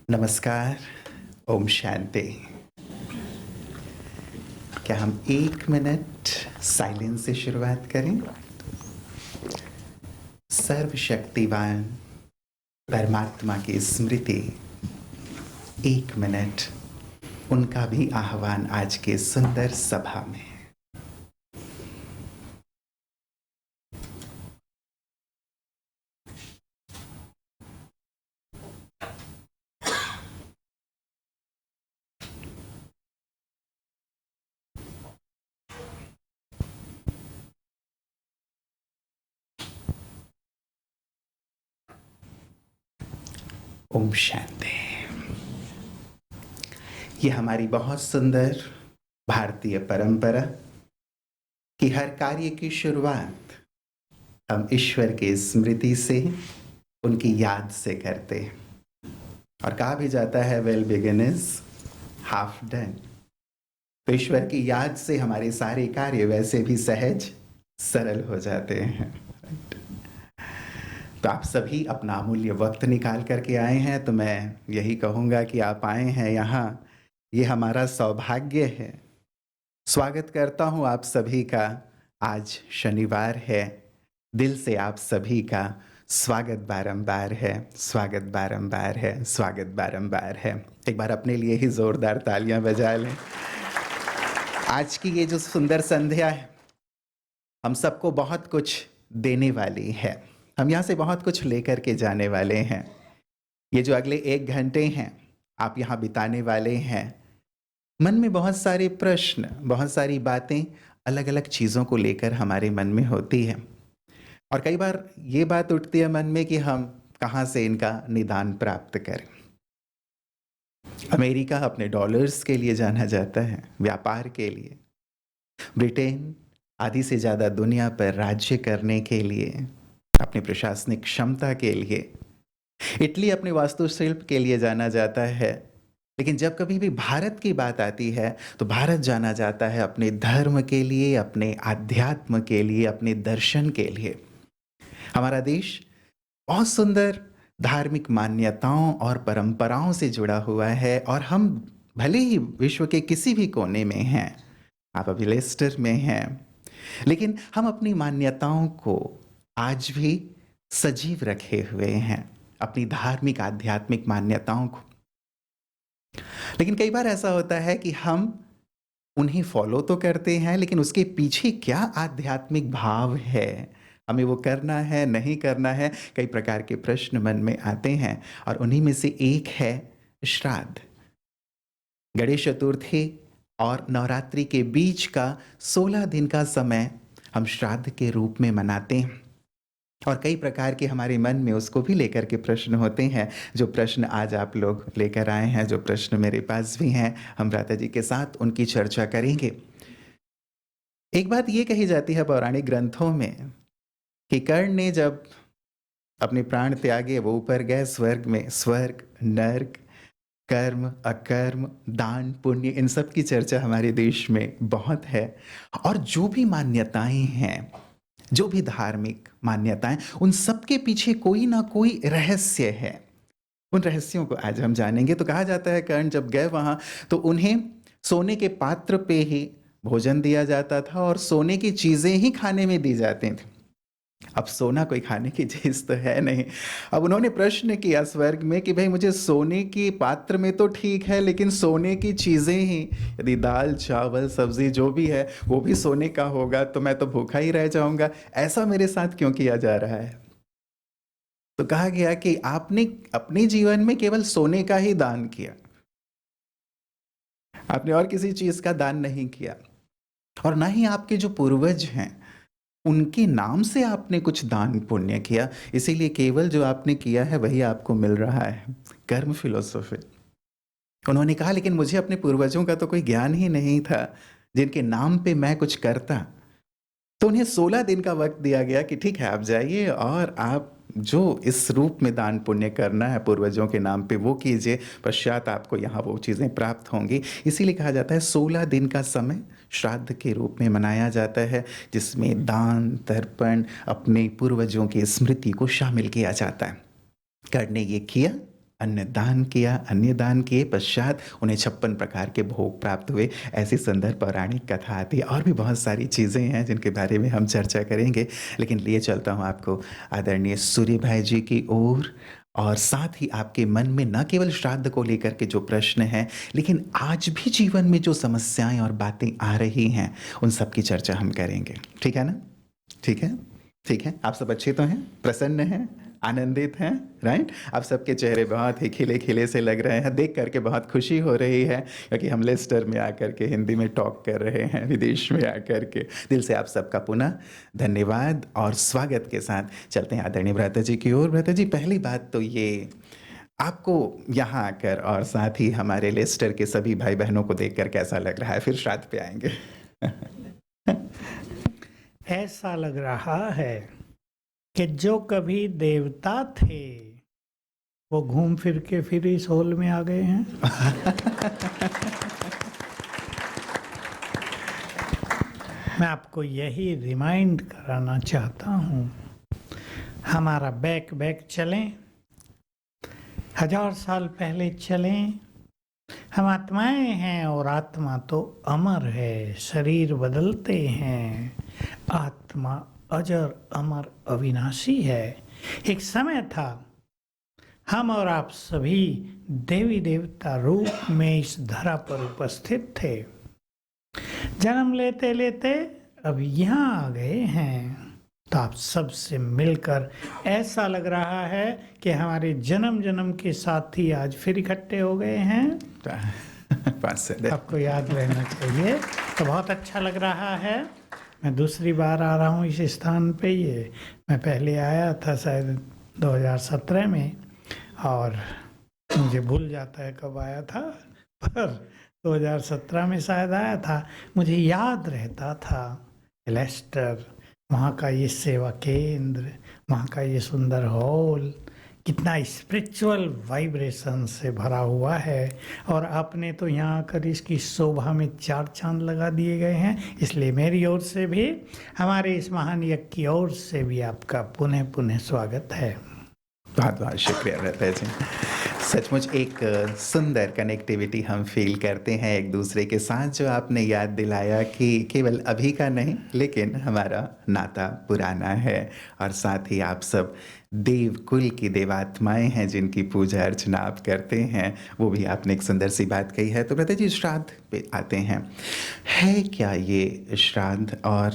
नमस्कार, ओम शांति। क्या हम 1 मिनट साइलेंस से शुरुआत करें? सर्वशक्तिवान परमात्मा की स्मृति 1 मिनट, उनका भी आह्वान आज के सुंदर सभा में। ओम शांति। ये हमारी बहुत सुंदर भारतीय परंपरा कि हर कार्य की शुरुआत हम ईश्वर की स्मृति से, उनकी याद से करते हैं। और कहा भी जाता है well begin is half done. तो ईश्वर की याद से हमारे सारे कार्य वैसे भी सहज सरल हो जाते हैं। तो आप सभी अपना अमूल्य वक्त निकाल करके आए हैं, तो मैं यही कहूँगा कि आप आए हैं यहाँ, ये हमारा सौभाग्य है। स्वागत करता हूँ आप सभी का। आज शनिवार है, दिल से आप सभी का स्वागत बारंबार है, स्वागत बारंबार है, स्वागत बारंबार है। एक बार अपने लिए ही जोरदार तालियां बजा लें। आज की ये जो सुंदर संध्या है, हम सबको बहुत कुछ देने वाली है। हम यहाँ से बहुत कुछ लेकर के जाने वाले हैं। ये जो अगले 1 घंटे हैं आप यहाँ बिताने वाले हैं, मन में बहुत सारे प्रश्न, बहुत सारी बातें, अलग अलग चीज़ों को लेकर हमारे मन में होती है। और कई बार ये बात उठती है मन में कि हम कहाँ से इनका निदान प्राप्त करें। अमेरिका अपने डॉलर्स के लिए जाना जाता है, व्यापार के लिए। ब्रिटेन आधी से ज़्यादा दुनिया पर राज्य करने के लिए, अपनी प्रशासनिक क्षमता के लिए। इटली अपने वास्तुशिल्प के लिए जाना जाता है। लेकिन जब कभी भी भारत की बात आती है तो भारत जाना जाता है अपने धर्म के लिए, अपने आध्यात्म के लिए, अपने दर्शन के लिए। हमारा देश बहुत सुंदर धार्मिक मान्यताओं और परंपराओं से जुड़ा हुआ है। और हम भले ही विश्व के किसी भी कोने में हैं, आप अभी लेस्टर में हैं, लेकिन हम अपनी मान्यताओं को आज भी सजीव रखे हुए हैं, अपनी धार्मिक आध्यात्मिक मान्यताओं को। लेकिन कई बार ऐसा होता है कि हम उन्हें फॉलो तो करते हैं, लेकिन उसके पीछे क्या आध्यात्मिक भाव है, हमें वो करना है नहीं करना है, कई प्रकार के प्रश्न मन में आते हैं। और उन्हीं में से एक है श्राद्ध। गणेश चतुर्थी और नवरात्रि के बीच का 16 दिन का समय हम श्राद्ध के रूप में मनाते हैं। और कई प्रकार के हमारे मन में उसको भी लेकर के प्रश्न होते हैं। जो प्रश्न आज आप लोग लेकर आए हैं, जो प्रश्न मेरे पास भी हैं, हम भ्राता जी के साथ उनकी चर्चा करेंगे। एक बात ये कही जाती है पौराणिक ग्रंथों में कि कर्ण ने जब अपने प्राण त्यागे, वो ऊपर गए स्वर्ग में। स्वर्ग, नर्क, कर्म, अकर्म, दान, पुण्य, इन सब की चर्चा हमारे देश में बहुत है। और जो भी मान्यताएं हैं, जो भी धार्मिक मान्यताएं, उन सब के पीछे कोई ना कोई रहस्य है। उन रहस्यों को आज हम जानेंगे। तो कहा जाता है कर्ण जब गए वहां तो उन्हें सोने के पात्र पे ही भोजन दिया जाता था और सोने की चीजें ही खाने में दी जाती थी। अब सोना कोई खाने की चीज तो है नहीं। अब उन्होंने प्रश्न किया स्वर्ग में कि भाई मुझे सोने की पात्र में तो ठीक है, लेकिन सोने की चीजें ही, यदि दाल चावल सब्जी जो भी है वो भी सोने का होगा तो मैं तो भूखा ही रह जाऊंगा। ऐसा मेरे साथ क्यों किया जा रहा है? तो कहा गया कि आपने अपने जीवन में केवल सोने का ही दान किया, आपने और किसी चीज का दान नहीं किया। और ना ही आपके जो पूर्वज हैं उनके नाम से आपने कुछ दान पुण्य किया, इसीलिए केवल जो आपने किया है वही आपको मिल रहा है। कर्म फिलोसॉफी। उन्होंने कहा लेकिन मुझे अपने पूर्वजों का तो कोई ज्ञान ही नहीं था जिनके नाम पे मैं कुछ करता। तो उन्हें 16 दिन का वक्त दिया गया कि ठीक है आप जाइए और आप जो इस रूप में दान पुण्य करना है पूर्वजों के नाम पे वो कीजिए, पश्चात आपको यहाँ वो चीज़ें प्राप्त होंगी। इसीलिए कहा जाता है 16 दिन का समय श्राद्ध के रूप में मनाया जाता है, जिसमें दान तर्पण, अपने पूर्वजों की स्मृति को शामिल किया जाता है। कर्ण ने ये किया, अन्नदान किया, अन्य दान किए, पश्चात उन्हें 56 प्रकार के भोग प्राप्त हुए। ऐसी सुंदर पौराणिक कथा आती है और भी बहुत सारी चीज़ें हैं जिनके बारे में हम चर्चा करेंगे। लेकिन लिए चलता हूँ आपको आदरणीय सूर्य भाई जी की ओर, और साथ ही आपके मन में न केवल श्राद्ध को लेकर के जो प्रश्न हैं, लेकिन आज भी जीवन में जो समस्याएँ और बातें आ रही हैं, उन सब की चर्चा हम करेंगे। ठीक है ना? ठीक है? ठीक है। आप सब अच्छे तो हैं? प्रसन्न हैं? आनंदित हैं? राइट? आप सबके चेहरे बहुत ही खिले-खिले से लग रहे हैं, देख कर के बहुत खुशी हो रही है, क्योंकि हम लेस्टर में आकर के हिंदी में टॉक कर रहे हैं, विदेश में आकर के। दिल से आप सबका पुनः धन्यवाद और स्वागत के साथ चलते हैं आदरणीय भ्राता जी की ओर। भ्राता जी, पहली बात तो ये, आपको यहाँ आकर और साथ ही हमारे लेस्टर के सभी भाई-बहनों को देखकर कैसा लग रहा है? फिर श्राद्ध पे आएँगे। ऐसा लग रहा है कि जो कभी देवता थे वो घूम फिर के फिर इस हॉल में आ गए हैं। मैं आपको यही रिमाइंड कराना चाहता हूँ, हमारा बैक चलें, 1000 साल पहले चलें। हम आत्माएं हैं और आत्मा तो अमर है, शरीर बदलते हैं, आत्मा अजर अमर अविनाशी है। एक समय था हम और आप सभी देवी देवता रूप में इस धरा पर उपस्थित थे। जन्म लेते लेते अब यहाँ आ गए हैं, तो आप सबसे मिलकर ऐसा लग रहा है कि हमारे जन्म जन्म के साथी आज फिर इकट्ठे हो गए हैं। आपको याद रहना चाहिए। तो बहुत अच्छा लग रहा है। मैं दूसरी बार आ रहा हूँ इस स्थान पे। ये मैं पहले आया था शायद 2017 में, और मुझे भूल जाता है कब आया था, पर 2017 में शायद आया था। मुझे याद रहता था लेस्टर, वहाँ का ये सेवा केंद्र, वहाँ का ये सुंदर हॉल कितना स्पिरिचुअल वाइब्रेशन से भरा हुआ है। और आपने तो यहाँ आकर इसकी शोभा में 4 चांद लगा दिए गए हैं। इसलिए मेरी ओर से भी, हमारे इस महान यज्ञ की ओर से भी आपका पुनः पुनः स्वागत है। बहुत बहुत शुक्रिया भ्राता जी। सचमुच एक सुंदर कनेक्टिविटी हम फील करते हैं एक दूसरे के साथ, जो आपने याद दिलाया कि केवल अभी का नहीं, लेकिन हमारा नाता पुराना है। और साथ ही आप सब देव कुल की देवात्माएं हैं जिनकी पूजा अर्चना आप करते हैं, वो भी आपने एक सुंदर सी बात कही है। तो भ्राता जी, श्राद्ध पे आते हैं। है क्या ये श्राद्ध, और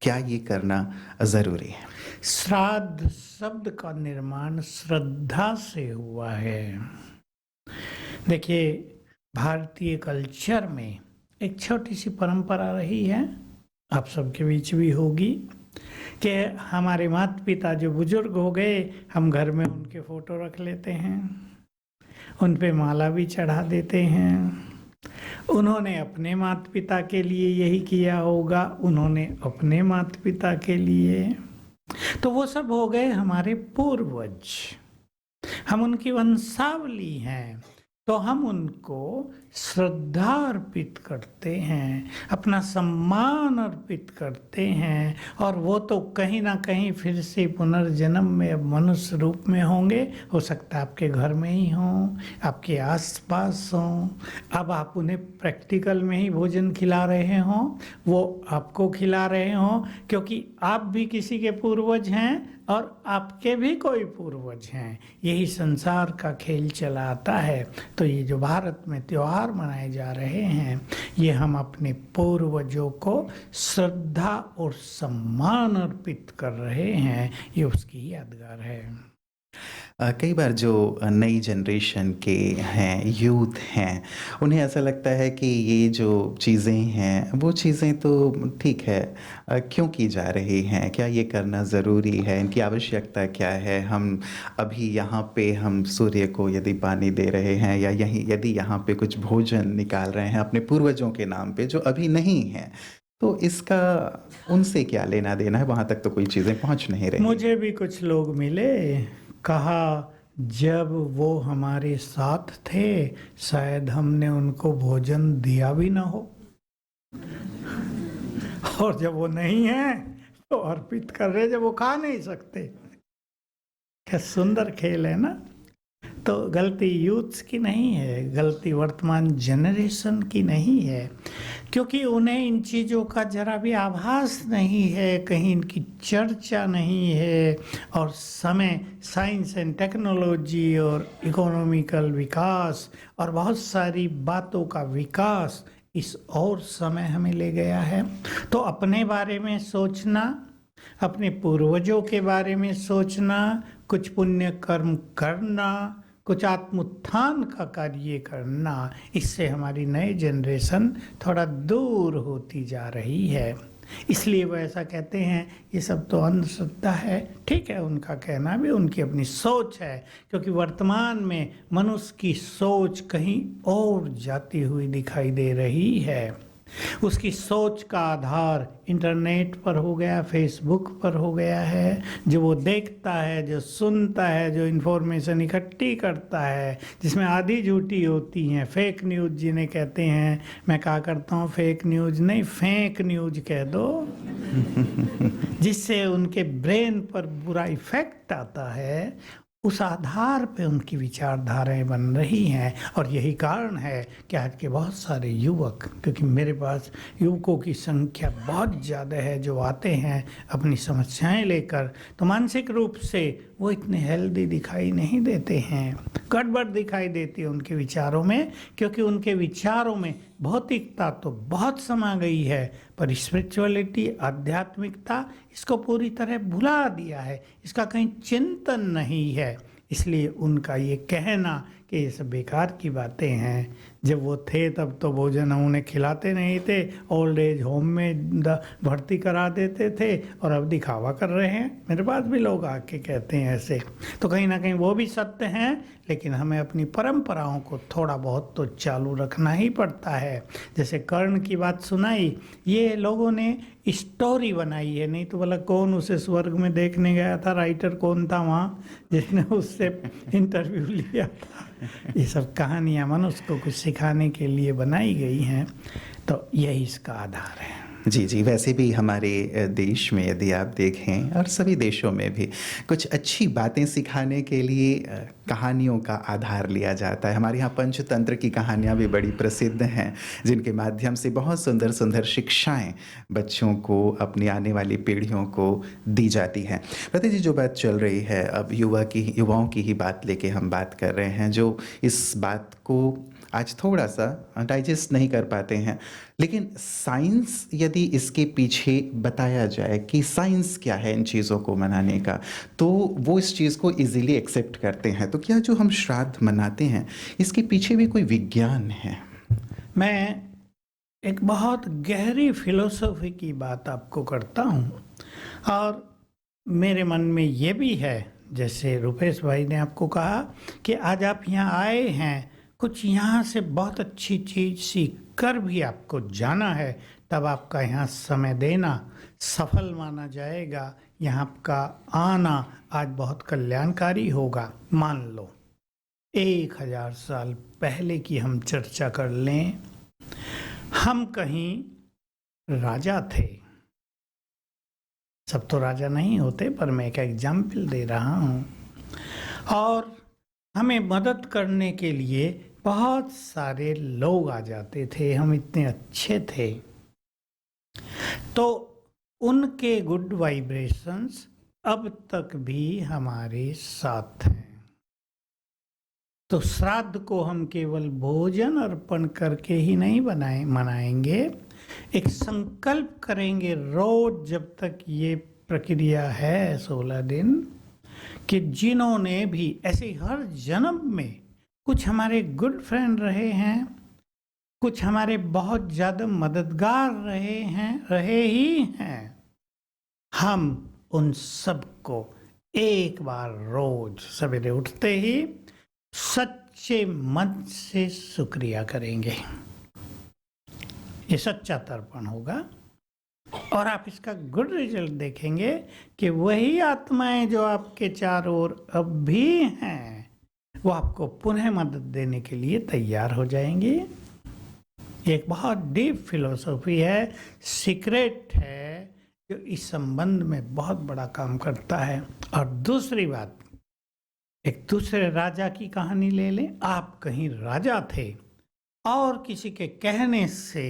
क्या ये करना ज़रूरी है? श्राद्ध शब्द का निर्माण श्रद्धा से हुआ है। देखिए, भारतीय कल्चर में एक छोटी सी परंपरा रही है, आप सबके बीच भी होगी, कि हमारे माता पिता जो बुजुर्ग हो गए, हम घर में उनके फोटो रख लेते हैं, उन पे माला भी चढ़ा देते हैं। उन्होंने अपने माता पिता के लिए यही किया होगा, उन्होंने अपने माता पिता के लिए, तो वो सब हो गए हमारे पूर्वज। हम उनकी वंशावली हैं, तो हम उनको श्रद्धा अर्पित करते हैं, अपना सम्मान अर्पित करते हैं। और वो तो कहीं ना कहीं फिर से पुनर्जन्म में अब मनुष्य रूप में होंगे। हो सकता है आपके घर में ही हों, आपके आसपास हों, अब आप उन्हें प्रैक्टिकल में ही भोजन खिला रहे हों, वो आपको खिला रहे हों, क्योंकि आप भी किसी के पूर्वज हैं और आपके भी कोई पूर्वज हैं। यही संसार का खेल चला आता है। तो ये जो भारत में त्योहार मनाए जा रहे हैं, ये हम अपने पूर्वजों को श्रद्धा और सम्मान अर्पित कर रहे हैं, ये उसकी यादगार है। कई बार जो नई जनरेशन के हैं, यूथ हैं, उन्हें ऐसा लगता है कि ये जो चीज़ें हैं, वो चीज़ें तो ठीक है, क्यों की जा रही हैं? क्या ये करना ज़रूरी है? इनकी आवश्यकता क्या है? हम अभी यहाँ पे हम सूर्य को यदि पानी दे रहे हैं, या यदि यहाँ पे कुछ भोजन निकाल रहे हैं अपने पूर्वजों के नाम पे जो अभी नहीं है, तो इसका उनसे क्या लेना देना है? वहाँ तक तो कोई चीज़ें पहुँच नहीं रही। मुझे भी कुछ लोग मिले, कहा जब वो हमारे साथ थे शायद हमने उनको भोजन दिया भी ना हो, और जब वो नहीं है तो अर्पित कर रहे जब वो खा नहीं सकते। क्या सुंदर खेल है ना। तो गलती यूथ्स की नहीं है, गलती वर्तमान जनरेशन की नहीं है, क्योंकि उन्हें इन चीज़ों का जरा भी आभास नहीं है, कहीं इनकी चर्चा नहीं है। और समय साइंस एंड टेक्नोलॉजी और इकोनॉमिकल विकास और बहुत सारी बातों का विकास इस और समय हमें ले गया है। तो अपने बारे में सोचना, अपने पूर्वजों के बारे में सोचना, कुछ पुण्य कर्म करना, कुछ आत्मोत्थान का कार्य करना, इससे हमारी नई जनरेशन थोड़ा दूर होती जा रही है। इसलिए वो ऐसा कहते हैं ये सब तो अंधश्रद्धा है। ठीक है, उनका कहना भी, उनकी अपनी सोच है, क्योंकि वर्तमान में मनुष्य की सोच कहीं और जाती हुई दिखाई दे रही है। उसकी सोच का आधार इंटरनेट पर हो गया, फेसबुक पर हो गया है। जो वो देखता है, जो सुनता है, जो इन्फॉर्मेशन इकट्ठी करता है, जिसमें आधी झूठी होती हैं, फेक न्यूज़ जिन्हें कहते हैं। मैं कहा करता हूँ फेक न्यूज़ नहीं, फेक न्यूज़ कह दो, जिससे उनके ब्रेन पर बुरा इफेक्ट आता है। उस आधार पे उनकी विचारधाराएं बन रही हैं। और यही कारण है कि आज के बहुत सारे युवक, क्योंकि मेरे पास युवकों की संख्या बहुत ज़्यादा है जो आते हैं अपनी समस्याएं लेकर, तो मानसिक रूप से वो इतने हेल्दी दिखाई नहीं देते हैं, गड़बड़ दिखाई देती है उनके विचारों में, क्योंकि उनके विचारों में भौतिकता तो बहुत समा गई है, पर स्पिरिचुअलिटी, आध्यात्मिकता, इसको पूरी तरह भुला दिया है, इसका कहीं चिंतन नहीं है। इसलिए उनका ये कहना कि ये सब बेकार की बातें हैं। जब वो थे तब तो भोजन हम उन्हें खिलाते नहीं थे, ओल्ड एज होम में भर्ती करा देते थे, और अब दिखावा कर रहे हैं। मेरे पास भी लोग आके कहते हैं ऐसे। तो कहीं ना कहीं वो भी सत्य हैं, लेकिन हमें अपनी परंपराओं को थोड़ा बहुत तो चालू रखना ही पड़ता है। जैसे कर्ण की बात सुनाई, ये लोगों ने स्टोरी बनाई है, नहीं तो बोला कौन उसे स्वर्ग में देखने गया था, राइटर कौन था वहाँ जिसने उससे इंटरव्यू लिया था। ये सब कहानियाँ मनुष्य को कुछ सिखाने के लिए बनाई गई हैं। तो यही इसका आधार है। जी जी, वैसे भी हमारे देश में यदि आप देखें, और सभी देशों में भी, कुछ अच्छी बातें सिखाने के लिए कहानियों का आधार लिया जाता है। हमारे यहाँ पंचतंत्र की कहानियाँ भी बड़ी प्रसिद्ध हैं, जिनके माध्यम से बहुत सुंदर सुंदर शिक्षाएं बच्चों को, अपनी आने वाली पीढ़ियों को दी जाती हैं। पता जी, जो बात चल रही है अब युवाओं की ही बात लेके हम बात कर रहे हैं, जो इस बात को आज थोड़ा सा डाइजेस्ट नहीं कर पाते हैं। लेकिन साइंस यदि इसके पीछे बताया जाए कि साइंस क्या है इन चीज़ों को मनाने का, तो वो इस चीज़ को इजीली एक्सेप्ट करते हैं। तो क्या जो हम श्राद्ध मनाते हैं, इसके पीछे भी कोई विज्ञान है? मैं एक बहुत गहरी फिलोसफी की बात आपको करता हूँ, और मेरे मन में ये भी है, जैसे रुपेश भाई ने आपको कहा कि आज आप यहाँ आए हैं, कुछ यहाँ से बहुत अच्छी चीज़ सीख कर भी आपको जाना है, तब आपका यहाँ समय देना सफल माना जाएगा। यहाँ का आना आज बहुत कल्याणकारी होगा। मान लो 1000 साल पहले की हम चर्चा कर लें। हम कहीं राजा थे, सब तो राजा नहीं होते, पर मैं एक एग्जाम्पल दे रहा हूँ, और हमें मदद करने के लिए बहुत सारे लोग आ जाते थे। हम इतने अच्छे थे, तो उनके गुड वाइब्रेशंस अब तक भी हमारे साथ हैं। तो श्राद्ध को हम केवल भोजन अर्पण करके ही नहीं मनाएंगे, एक संकल्प करेंगे रोज, जब तक ये प्रक्रिया है 16 दिन, कि जिन्होंने भी ऐसे हर जन्म में कुछ हमारे गुड फ्रेंड रहे हैं, कुछ हमारे बहुत ज़्यादा मददगार रहे ही हैं, हम उन सबको एक बार रोज सवेरे उठते ही सच्चे मन से शुक्रिया करेंगे। ये सच्चा तर्पण होगा, और आप इसका गुड रिजल्ट देखेंगे कि वही आत्माएं जो आपके चारों ओर अब भी हैं, वो आपको पुनः मदद देने के लिए तैयार हो जाएंगी। एक बहुत डीप फिलॉसफी है, सीक्रेट है, जो इस संबंध में बहुत बड़ा काम करता है। और दूसरी बात, एक दूसरे राजा की कहानी ले लें। आप कहीं राजा थे और किसी के कहने से,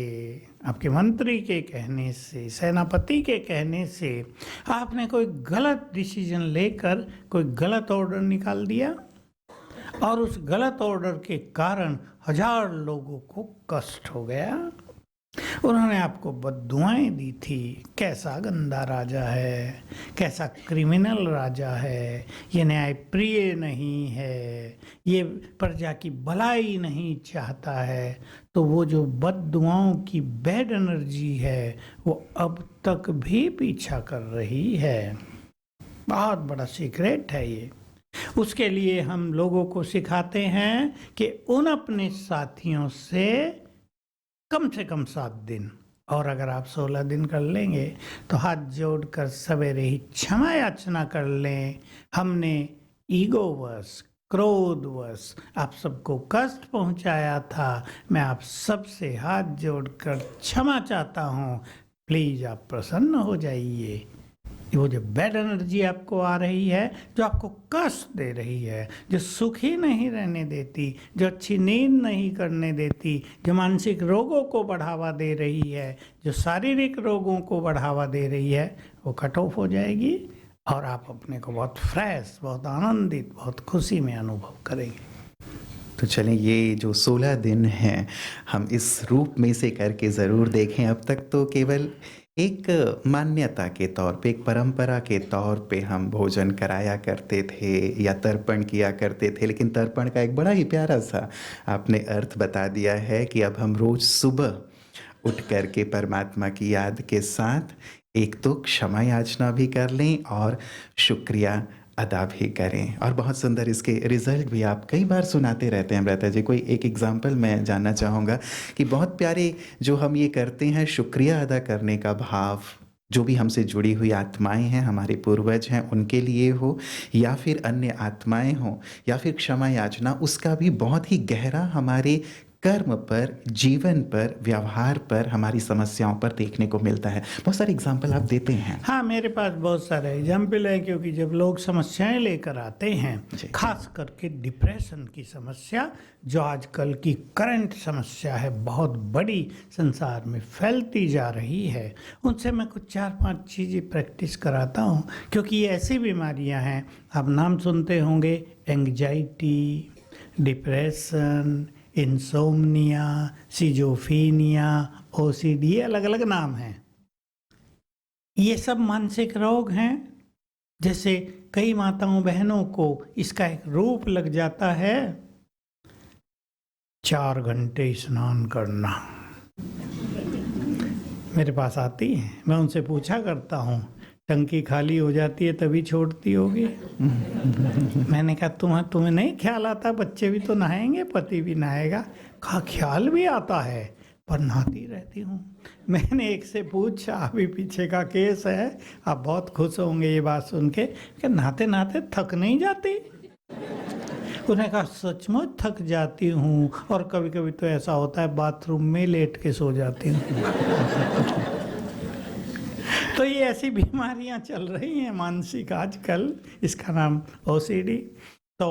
आपके मंत्री के कहने से, सेनापति के कहने से आपने कोई गलत डिसीजन लेकर कोई गलत ऑर्डर निकाल दिया और उस गलत ऑर्डर के कारण 1000 लोगों को कष्ट हो गया। उन्होंने आपको बद्दुआएं दी थी। कैसा गंदा राजा है, कैसा क्रिमिनल राजा है, ये न्यायप्रिय नहीं है, ये प्रजा की भलाई नहीं चाहता है। तो वो जो बद्दुआओं की बैड एनर्जी है वो अब तक भी पीछा कर रही है। बहुत बड़ा सीक्रेट है ये। उसके लिए हम लोगों को सिखाते हैं कि उन अपने साथियों से कम 7 दिन, और अगर आप 16 दिन कर लेंगे तो हाथ जोड़कर सवेरे ही क्षमा याचना कर लें। हमने ईगोवश, क्रोधवश आप सबको कष्ट पहुंचाया था। मैं आप सबसे हाथ जोड़कर क्षमा चाहता हूं। प्लीज़ आप प्रसन्न हो जाइए। वो जो बैड एनर्जी आपको आ रही है, जो आपको कष्ट दे रही है, जो सुखी नहीं रहने देती, जो अच्छी नींद नहीं करने देती, जो मानसिक रोगों को बढ़ावा दे रही है, जो शारीरिक रोगों को बढ़ावा दे रही है, वो कट ऑफ हो जाएगी और आप अपने को बहुत फ्रेश, बहुत आनंदित, बहुत खुशी में अनुभव करेंगे। तो चलें, ये जो 16 दिन हैं हम इस रूप में से करके ज़रूर देखें। अब तक तो केवल एक मान्यता के तौर पे, एक परंपरा के तौर पे हम भोजन कराया करते थे या तर्पण किया करते थे, लेकिन तर्पण का एक बड़ा ही प्यारा सा आपने अर्थ बता दिया है कि अब हम रोज़ सुबह उठ कर के परमात्मा की याद के साथ एक तो क्षमा याचना भी कर लें और शुक्रिया अदा भी करें। और बहुत सुंदर इसके रिज़ल्ट भी आप कई बार सुनाते रहते हैं अमृता जी। कोई एक एग्जांपल मैं जानना चाहूँगा कि बहुत प्यारे जो हम ये करते हैं शुक्रिया अदा करने का भाव, जो भी हमसे जुड़ी हुई आत्माएं हैं, हमारे पूर्वज हैं, उनके लिए हो या फिर अन्य आत्माएं हों या फिर क्षमा याचना, उसका भी बहुत ही गहरा हमारे कर्म पर, जीवन पर, व्यवहार पर, हमारी समस्याओं पर देखने को मिलता है। बहुत सारे एग्जाम्पल आप देते हैं। हाँ, मेरे पास बहुत सारे एग्जाम्पल हैं, क्योंकि जब लोग समस्याएं लेकर आते हैं, खास करके डिप्रेशन की समस्या, जो आजकल की करंट समस्या है, बहुत बड़ी संसार में फैलती जा रही है, उनसे मैं कुछ 4-5 चीज़ें प्रैक्टिस कराता हूँ। क्योंकि ये ऐसी बीमारियाँ हैं, आप नाम सुनते होंगे, एंग्जाइटी, डिप्रेशन, इंसोम्निया, सिजोफीनिया, ओसीडी, अलग अलग नाम हैं। ये सब मानसिक रोग हैं। जैसे कई माताओं बहनों को इसका एक रूप लग जाता है, 4 घंटे स्नान करना। मेरे पास आती हैं, मैं उनसे पूछा करता हूँ, टंकी खाली हो जाती है तभी छोड़ती होगी? मैंने कहा तुम्हें नहीं ख्याल आता, बच्चे भी तो नहाएंगे, पति भी नहाएगा। कहा ख्याल भी आता है पर नहाती रहती हूँ। मैंने एक से पूछा, अभी पीछे का केस है, आप बहुत खुश होंगे ये बात सुन के, कि नहाते नहाते थक नहीं जाती? उन्हें कहा सचमुच थक जाती हूँ, और कभी कभी तो ऐसा होता है बाथरूम में लेट के सो जाती हूँ। तो ये ऐसी बीमारियां चल रही हैं मानसिक आजकल, इसका नाम ओसीडी। तो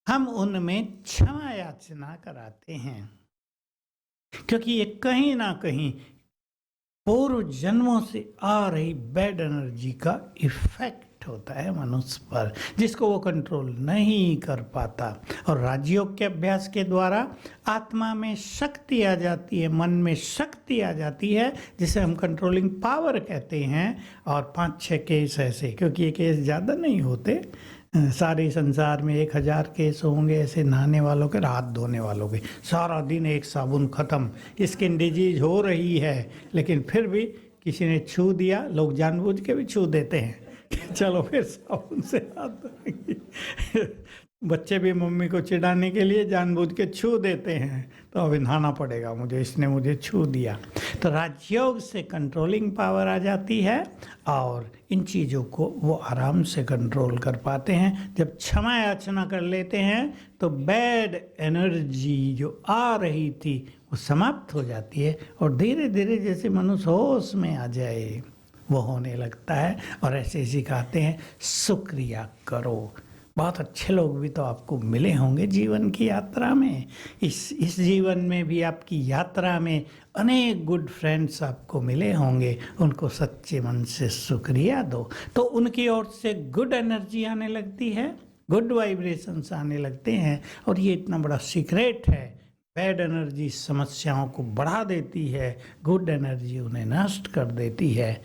हम उनमें क्षमा याचना कराते हैं, क्योंकि ये कहीं ना कहीं पूर्व जन्मों से आ रही बैड एनर्जी का इफेक्ट होता है मनुष्य पर, जिसको वो कंट्रोल नहीं कर पाता। और राजयोग के अभ्यास के द्वारा आत्मा में शक्ति आ जाती है, मन में शक्ति आ जाती है, जिसे हम कंट्रोलिंग पावर कहते हैं। और 5-6 केस ऐसे, क्योंकि ये केस ज़्यादा नहीं होते, सारे संसार में 1000 केस होंगे ऐसे नहाने वालों के, हाथ धोने वालों के। सारा दिन एक साबुन ख़त्म, स्किन डिजीज हो रही है, लेकिन फिर भी किसी ने छू दिया, लोग जानबूझ के भी छू देते हैं, चलो फिर साबुन से हाथ धोएंगे। बच्चे भी मम्मी को चिढ़ाने के लिए जानबूझ के छू देते हैं, तो अभी नहाना पड़ेगा मुझे, इसने मुझे छू दिया। तो राजयोग से कंट्रोलिंग पावर आ जाती है, और इन चीज़ों को वो आराम से कंट्रोल कर पाते हैं। जब क्षमा याचना कर लेते हैं तो बैड एनर्जी जो आ रही थी वो समाप्त हो जाती है, और धीरे धीरे जैसे मनुष्य होश में आ जाए वो होने लगता है। और ऐसे सिखाते हैं, शुक्रिया करो, बहुत अच्छे लोग भी तो आपको मिले होंगे जीवन की यात्रा में। इस जीवन में भी आपकी यात्रा में अनेक गुड फ्रेंड्स आपको मिले होंगे, उनको सच्चे मन से शुक्रिया दो, तो उनकी ओर से गुड एनर्जी आने लगती है, गुड वाइब्रेशंस आने लगते हैं। और ये इतना बड़ा सीक्रेट है, बैड एनर्जी समस्याओं को बढ़ा देती है, गुड एनर्जी उन्हें नष्ट कर देती है।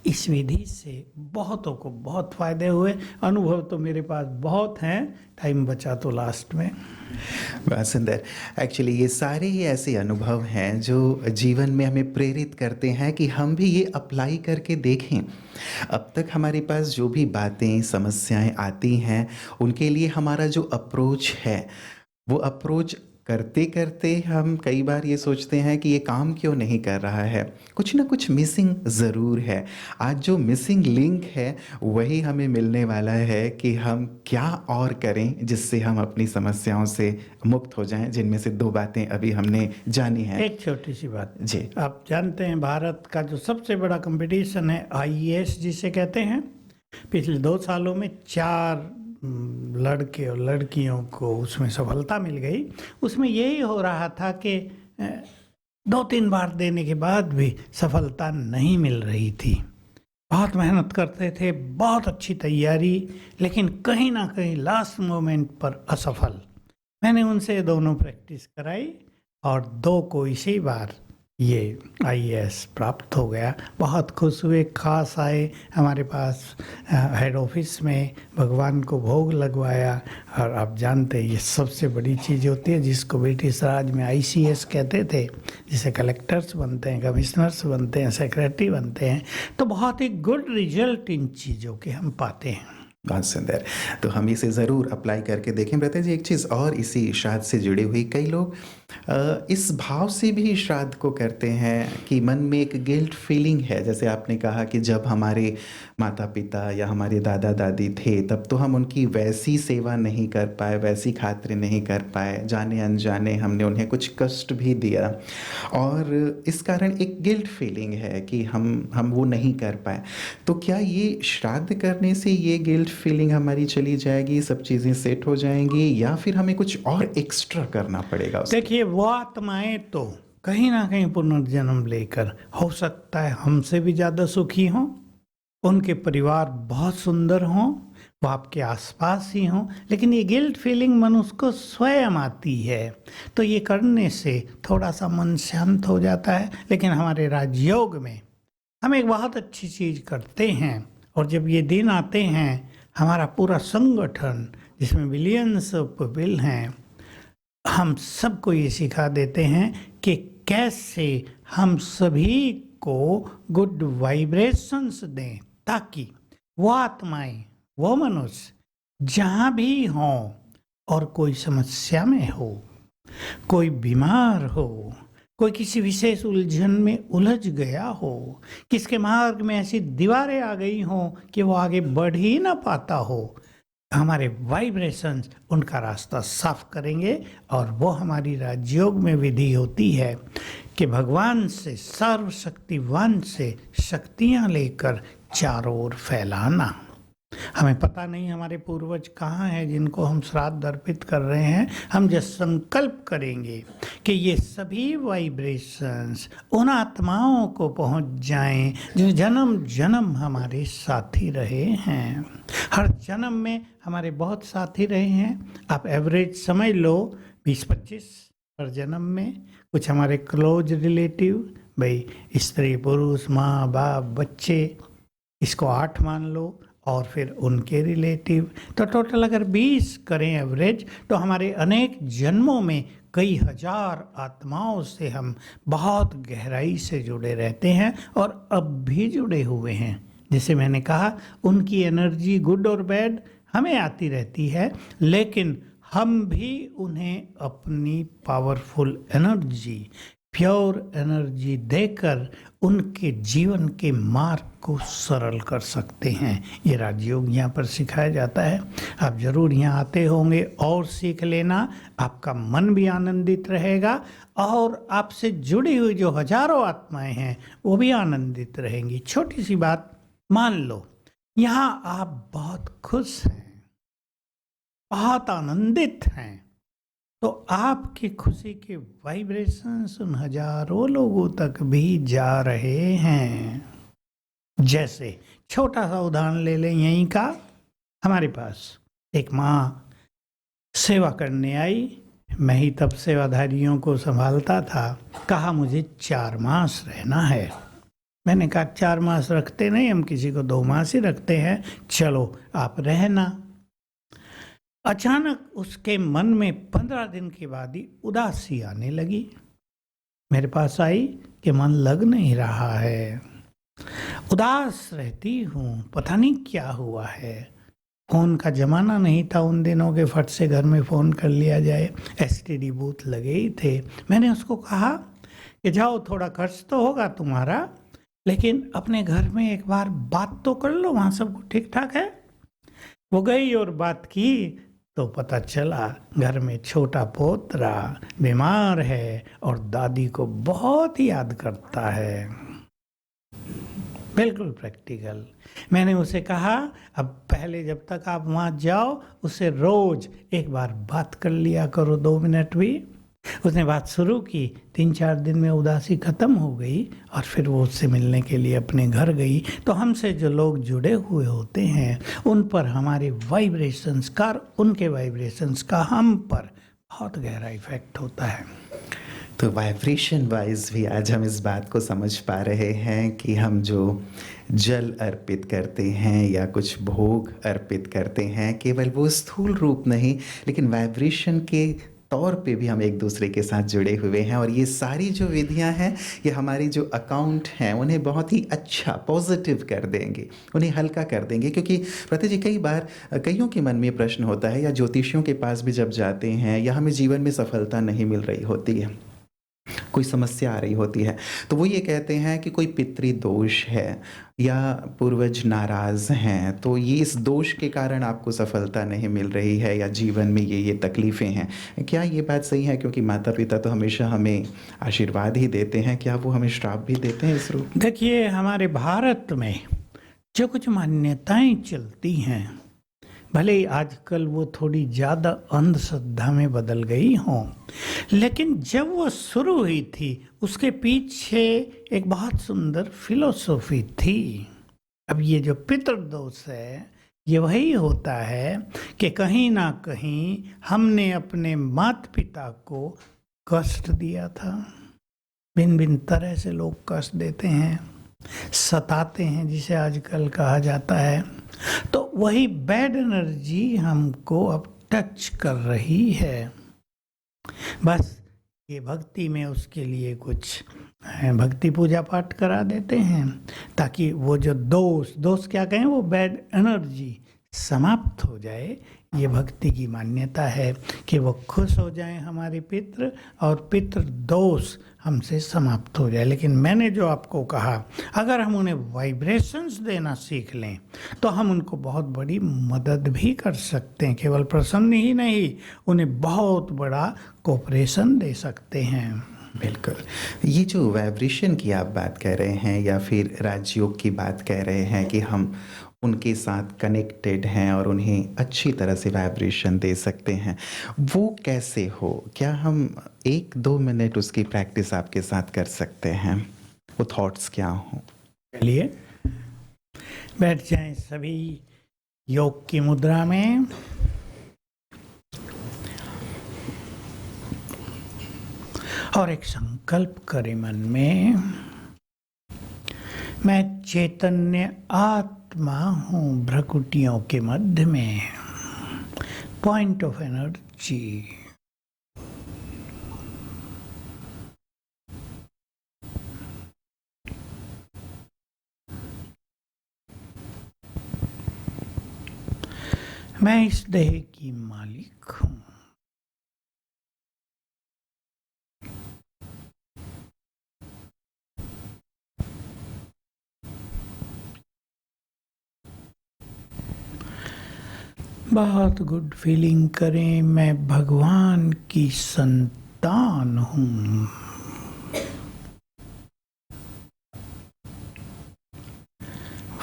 इस विधि से बहुतों को बहुत फायदे हुए। अनुभव तो मेरे पास बहुत हैं, टाइम बचा तो लास्ट में। बहुत सुंदर। एक्चुअली ये सारे ही ऐसे अनुभव हैं जो जीवन में हमें प्रेरित करते हैं कि हम भी ये अप्लाई करके देखें। अब तक हमारे पास जो भी बातें समस्याएं आती हैं उनके लिए हमारा जो अप्रोच है, वो अप्रोच करते करते हम कई बार ये सोचते हैं कि ये काम क्यों नहीं कर रहा है, कुछ ना कुछ मिसिंग ज़रूर है। आज जो मिसिंग लिंक है वही हमें मिलने वाला है कि हम क्या और करें जिससे हम अपनी समस्याओं से मुक्त हो जाएं, जिनमें से 2 बातें अभी हमने जानी हैं। एक छोटी सी बात जी। आप जानते हैं, भारत का जो सबसे बड़ा कंपटीशन है आईएएस जिसे कहते हैं, पिछले 2 सालों में 4 लड़के और लड़कियों को उसमें सफलता मिल गई। उसमें यही हो रहा था कि 2-3 बार देने के बाद भी सफलता नहीं मिल रही थी। बहुत मेहनत करते थे, बहुत अच्छी तैयारी, लेकिन कहीं ना कहीं लास्ट मोमेंट पर असफल। मैंने उनसे दोनों प्रैक्टिस कराई और 2 को इसी बार ये आईएएस प्राप्त हो गया। बहुत खुश हुए, खास आए हमारे पास हेड ऑफिस में, भगवान को भोग लगवाया। और आप जानते हैं ये सबसे बड़ी चीज़ होती है जिसको ब्रिटिश राज में आईसीएस कहते थे, जिसे कलेक्टर्स बनते हैं, कमिश्नर्स बनते हैं, सेक्रेटरी बनते हैं। तो बहुत ही गुड रिजल्ट इन चीज़ों के हम पाते हैं। बहुत सुंदर। तो हम इसे ज़रूर अप्लाई करके देखें। ब्रता जी, एक चीज़ और इसी श्राद्ध से जुड़ी हुई, कई लोग इस भाव से भी श्राद्ध को करते हैं कि मन में एक गिल्ट फीलिंग है। जैसे आपने कहा कि जब हमारे माता पिता या हमारे दादा दादी थे तब तो हम उनकी वैसी सेवा नहीं कर पाए, वैसी खातिर नहीं कर पाए, जाने अनजाने हमने उन्हें कुछ कष्ट भी दिया और इस कारण एक गिल्ट फीलिंग है कि हम वो नहीं कर पाए। तो क्या ये श्राद्ध करने से ये गिल्ट फीलिंग हमारी चली जाएगी, सब चीज़ें सेट हो जाएंगी, या फिर हमें कुछ और एक्स्ट्रा करना पड़ेगा? देखिए, वो आत्माएं तो कहीं ना कहीं पुनर्जन्म लेकर हो सकता है हमसे भी ज़्यादा सुखी हों, उनके परिवार बहुत सुंदर हों, वो आपके आसपास ही हों, लेकिन ये गिल्ट फीलिंग मनुष्य को स्वयं आती है। तो ये करने से थोड़ा सा मन शांत हो जाता है। लेकिन हमारे राजयोग में हम एक बहुत अच्छी चीज़ करते हैं, और जब ये दिन आते हैं हमारा पूरा संगठन जिसमें बिलियंस ऑफ पीपल हैं, हम सबको ये सिखा देते हैं कि कैसे हम सभी को गुड वाइब्रेशंस दें, ताकि वो आत्माएं, वो मनुष्य जहाँ भी हों और कोई समस्या में हो, कोई बीमार हो, कोई किसी विशेष उलझन में उलझ गया हो, किसके मार्ग में ऐसी दीवारें आ गई हों कि वो आगे बढ़ ही ना पाता हो, हमारे वाइब्रेशंस उनका रास्ता साफ करेंगे। और वो हमारी राजयोग में विधि होती है कि भगवान से, सर्वशक्तिवान से शक्तियाँ लेकर चारों ओर फैलाना। हमें पता नहीं हमारे पूर्वज कहाँ हैं जिनको हम श्राद्ध अर्पित कर रहे हैं। हम जब संकल्प करेंगे कि ये सभी वाइब्रेशंस उन आत्माओं को पहुंच जाएं जो जन्म जन्म हमारे साथी रहे हैं, हर जन्म में हमारे बहुत साथी रहे हैं। आप एवरेज समझ लो 20-25 हर जन्म में। कुछ हमारे क्लोज रिलेटिव, भाई स्त्री पुरुष, माँ बाप बच्चे, इसको 8 मान लो, और फिर उनके रिलेटिव। तो टोटल अगर 20 करें एवरेज, तो हमारे अनेक जन्मों में कई हजार आत्माओं से हम बहुत गहराई से जुड़े रहते हैं और अब भी जुड़े हुए हैं। जैसे मैंने कहा, उनकी एनर्जी गुड और बैड हमें आती रहती है, लेकिन हम भी उन्हें अपनी पावरफुल एनर्जी, प्योर एनर्जी देकर उनके जीवन के मार्ग को सरल कर सकते हैं। ये राजयोग यहाँ पर सिखाया जाता है। आप जरूर यहाँ आते होंगे और सीख लेना, आपका मन भी आनंदित रहेगा और आपसे जुड़ी हुई जो हजारों आत्माएं हैं वो भी आनंदित रहेंगी। छोटी सी बात मान लो, यहाँ आप बहुत खुश हैं, बहुत आनंदित हैं, तो आपकी खुशी के वाइब्रेशंस उन हजारों लोगों तक भी जा रहे हैं। जैसे छोटा सा उदाहरण ले लें यहीं का, हमारे पास एक माँ सेवा करने आई, मैं ही तब सेवाधारियों को संभालता था। कहा मुझे 4 मास रहना है। मैंने कहा 4 मास रखते नहीं, हम किसी को 2 मास ही रखते हैं, चलो आप रहना। अचानक उसके मन में 15 दिन के बाद ही उदासी आने लगी। मेरे पास आई कि मन लग नहीं रहा है, उदास रहती हूँ, पता नहीं क्या हुआ है। फ़ोन का ज़माना नहीं था उन दिनों के, फट से घर में फ़ोन कर लिया जाए, एसटीडी बूथ लगे ही थे। मैंने उसको कहा कि जाओ थोड़ा खर्च तो होगा तुम्हारा, लेकिन अपने घर में एक बार बात तो कर लो, वहाँ सब कुछ ठीक ठाक है। वो गई और बात की तो पता चला घर में छोटा पोतरा बीमार है और दादी को बहुत याद करता है। बिल्कुल प्रैक्टिकल। मैंने उसे कहा अब पहले जब तक आप वहाँ जाओ उससे रोज एक बार बात कर लिया करो, 2 मिनट भी। उसने बात शुरू की, 3-4 दिन में उदासी खत्म हो गई और फिर वो उससे मिलने के लिए अपने घर गई। तो हमसे जो लोग जुड़े हुए होते हैं उन पर हमारे वाइब्रेशंस का और उनके वाइब्रेशंस का हम पर बहुत गहरा इफेक्ट होता है। तो वाइब्रेशन वाइज भी आज हम इस बात को समझ पा रहे हैं कि हम जो जल अर्पित करते हैं या कुछ भोग अर्पित करते हैं, केवल वो स्थूल रूप नहीं लेकिन वाइब्रेशन के तौर पे भी हम एक दूसरे के साथ जुड़े हुए हैं। और ये सारी जो विधियां हैं ये हमारी जो अकाउंट हैं उन्हें बहुत ही अच्छा पॉजिटिव कर देंगे, उन्हें हल्का कर देंगे। क्योंकि प्रति जी कई बार कईयों के मन में प्रश्न होता है, या ज्योतिषियों के पास भी जब जाते हैं, या हमें जीवन में सफलता नहीं मिल रही होती है, कोई समस्या आ रही होती है, तो वो ये कहते हैं कि कोई पितृदोष है या पूर्वज नाराज़ हैं, तो ये इस दोष के कारण आपको सफलता नहीं मिल रही है, या जीवन में ये तकलीफ़ें हैं। क्या ये बात सही है? क्योंकि माता पिता तो हमेशा हमें आशीर्वाद ही देते हैं, क्या वो हमें श्राप भी देते हैं इस रूप में? देखिए हमारे भारत में जो कुछ मान्यताएं चलती हैं, भले ही आजकल वो थोड़ी ज़्यादा अंधश्रद्धा में बदल गई हों, लेकिन जब वो शुरू हुई थी उसके पीछे एक बहुत सुंदर फिलॉसफी थी। अब ये जो पितृदोष है ये वही होता है कि कहीं ना कहीं हमने अपने माता पिता को कष्ट दिया था। भिन्न भिन्न तरह से लोग कष्ट देते हैं, सताते हैं, जिसे आजकल कहा जाता है। तो वही बैड एनर्जी हमको अब टच कर रही है। बस ये भक्ति में उसके लिए कुछ भक्ति पूजा पाठ करा देते हैं ताकि वो जो दोष क्या कहें, वो बैड एनर्जी समाप्त हो जाए। ये भक्ति की मान्यता है कि वो खुश हो जाएं हमारे पितृ, और पितृ दोष हमसे समाप्त हो जाए। लेकिन मैंने जो आपको कहा, अगर हम उन्हें वाइब्रेशंस देना सीख लें तो हम उनको बहुत बड़ी मदद भी कर सकते हैं। केवल प्रसन्न ही नहीं, उन्हें बहुत बड़ा कोऑपरेशन दे सकते हैं। बिल्कुल। ये जो वाइब्रेशन की आप बात कह रहे हैं या फिर राजयोग की बात कह रहे हैं कि हम उनके साथ कनेक्टेड हैं और उन्हें अच्छी तरह से वाइब्रेशन दे सकते हैं, वो कैसे हो? क्या हम 1-2 मिनट उसकी प्रैक्टिस आपके साथ कर सकते हैं? वो थॉट्स क्या हों? चलिए बैठ जाएं सभी योग की मुद्रा में। और एक संकल्प करें मन में, मैं चैतन्य आत्मा हूँ भ्रकुटियों के मध्य में, पॉइंट ऑफ एनर्जी। मैं इस देह की मालिक हूँ। बहुत गुड फीलिंग करें, मैं भगवान की संतान हूँ।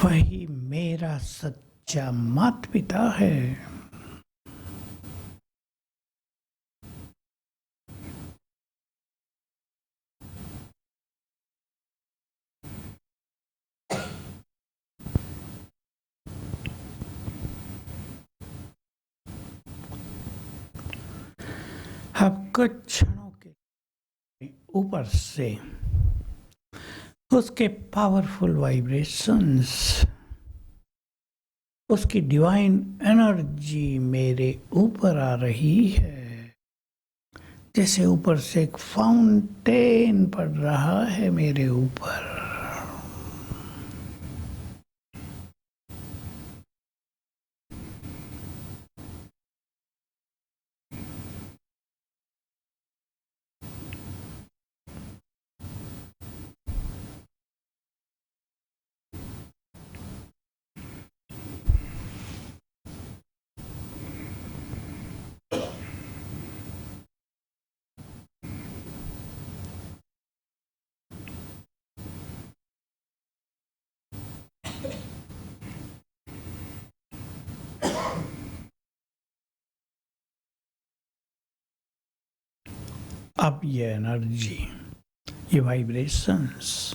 वही मेरा सच्चा माता पिता है। अब कुछ क्षणों के ऊपर से उसके पावरफुल वाइब्रेशंस, उसकी डिवाइन एनर्जी मेरे ऊपर आ रही है, जैसे ऊपर से एक फाउंटेन पड़ रहा है मेरे ऊपर। अब ये एनर्जी, ये वाइब्रेशंस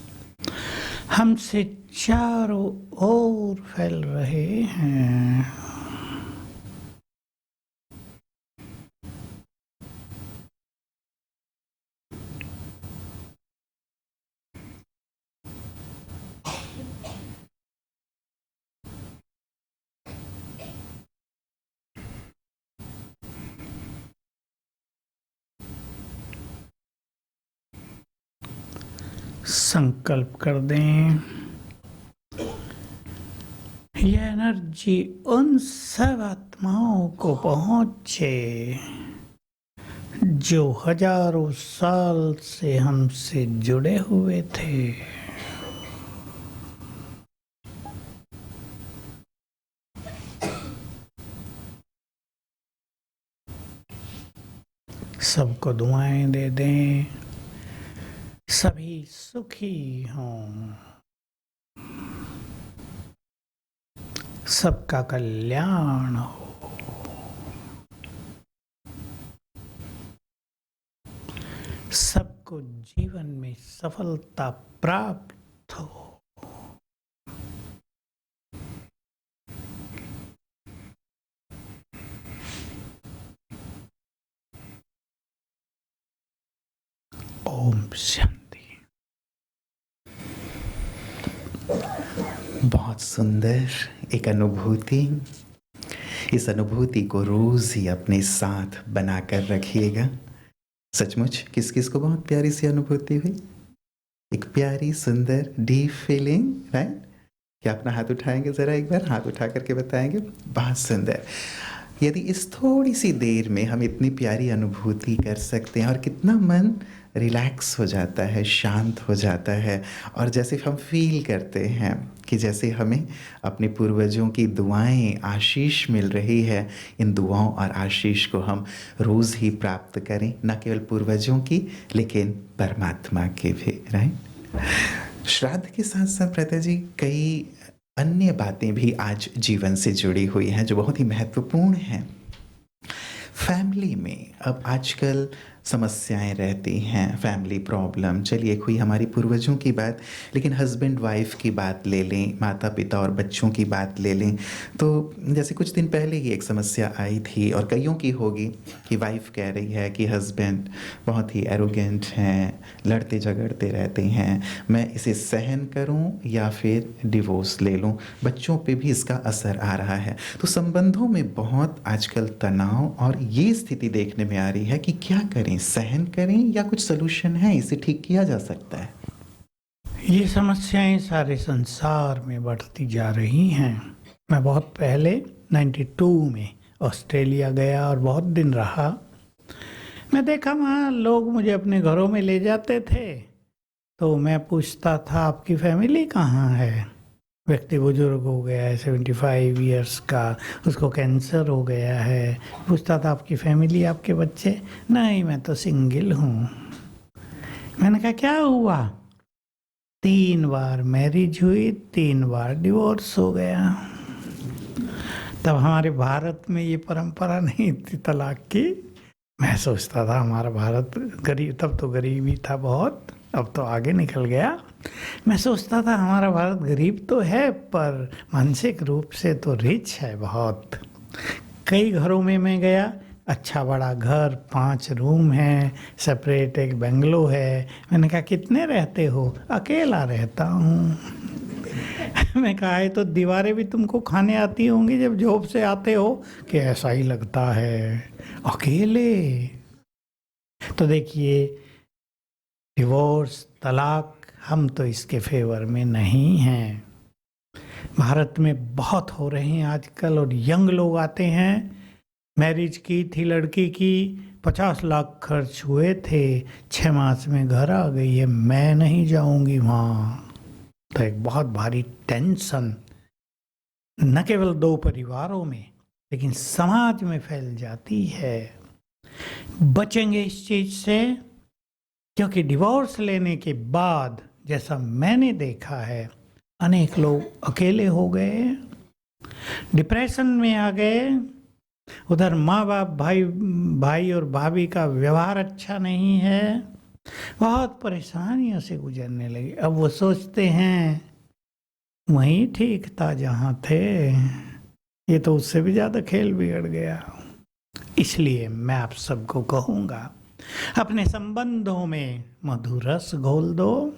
हमसे चारों ओर फैल रहे हैं। संकल्प कर दें, यह एनर्जी उन सब आत्माओं को पहुंचे जो हजारों साल से हमसे जुड़े हुए थे। सबको दुआएं दे दें, सभी सुखी हों, सबका कल्याण हो, सबको जीवन में सफलता प्राप्त हो। ओम शांति। बहुत सुंदर एक अनुभूति। इस अनुभूति को रोज ही अपने साथ बनाकर रखिएगा। सचमुच किस किस को बहुत प्यारी सी अनुभूति हुई? एक प्यारी सुंदर डीप फीलिंग, राइट? क्या अपना हाथ उठाएंगे? ज़रा एक बार हाथ उठा करके बताएंगे। बहुत सुंदर। यदि इस थोड़ी सी देर में हम इतनी प्यारी अनुभूति कर सकते हैं और कितना मन रिलैक्स हो जाता है, शांत हो जाता है, और जैसे हम फील करते हैं कि जैसे हमें अपने पूर्वजों की दुआएं, आशीष मिल रही है। इन दुआओं और आशीष को हम रोज़ ही प्राप्त करें, न केवल पूर्वजों की लेकिन परमात्मा की भी, राइट? श्राद्ध के साथ साथ प्रता जी कई अन्य बातें भी आज जीवन से जुड़ी हुई हैं जो बहुत ही महत्वपूर्ण हैं। फैमिली में अब आजकल समस्याएं रहती हैं, फैमिली प्रॉब्लम। चलिए हुई हमारी पूर्वजों की बात, लेकिन हस्बैंड वाइफ की बात ले लें, माता पिता और बच्चों की बात ले लें, तो जैसे कुछ दिन पहले ही एक समस्या आई थी और कईयों की होगी कि वाइफ कह रही है कि हस्बैंड बहुत ही एरोगेंट हैं, लड़ते झगड़ते रहते हैं, मैं इसे सहन करूं या फिर डिवोर्स ले लूं। बच्चों पे भी इसका असर आ रहा है। तो संबंधों में बहुत आजकल तनाव और ये स्थिति देखने में आ रही है कि क्या करें, सहन करें या कुछ सलूशन है, इसे ठीक किया जा सकता है? ये समस्याएं सारे संसार में बढ़ती जा रही हैं। मैं बहुत पहले 92 में ऑस्ट्रेलिया गया और बहुत दिन रहा। मैं देखा वहाँ लोग मुझे अपने घरों में ले जाते थे, तो मैं पूछता था आपकी फैमिली कहाँ है? व्यक्ति बुजुर्ग हो गया है, 75 इयर्स का, उसको कैंसर हो गया है। पूछता था आपकी फैमिली, आपके बच्चे? नहीं, मैं तो सिंगल हूँ। मैंने कहा क्या हुआ? 3 बार मैरिज हुई, 3 बार डिवोर्स हो गया। तब हमारे भारत में ये परंपरा नहीं थी तलाक की। मैं सोचता था हमारा भारत गरीब, तब तो गरीबी था बहुत, अब तो आगे निकल गया। मैं सोचता था हमारा भारत गरीब तो है पर मानसिक रूप से तो रिच है बहुत। कई घरों में मैं गया, अच्छा बड़ा घर, 5 रूम है, सेपरेट एक बंगलो है। मैंने कहा कितने रहते हो? अकेला रहता हूँ। मैं कहा है तो दीवारें भी तुमको खाने आती होंगी जब जॉब से आते हो, कि ऐसा ही लगता है अकेले। तो देखिए, डिवोर्स, तलाक, हम तो इसके फेवर में नहीं हैं। भारत में बहुत हो रहे हैं आजकल, और यंग लोग आते हैं। मैरिज की थी लड़की की, 50 लाख खर्च हुए थे, 6 मास में घर आ गई है, मैं नहीं जाऊंगी वहाँ। तो एक बहुत भारी टेंशन न केवल 2 परिवारों में, लेकिन समाज में फैल जाती है। बचेंगे इस चीज से, क्योंकि डिवोर्स लेने के बाद जैसा मैंने देखा है, अनेक लोग अकेले हो गए, डिप्रेशन में आ गए। उधर माँ बाप, भाई और भाभी का व्यवहार अच्छा नहीं है, बहुत परेशानियों से गुजरने लगे। अब वो सोचते हैं वहीं ठीक था जहाँ थे, ये तो उससे भी ज़्यादा खेल बिगड़ गया। इसलिए मैं आप सबको कहूँगा, अपने संबंधों में मधुर रस घोल दो।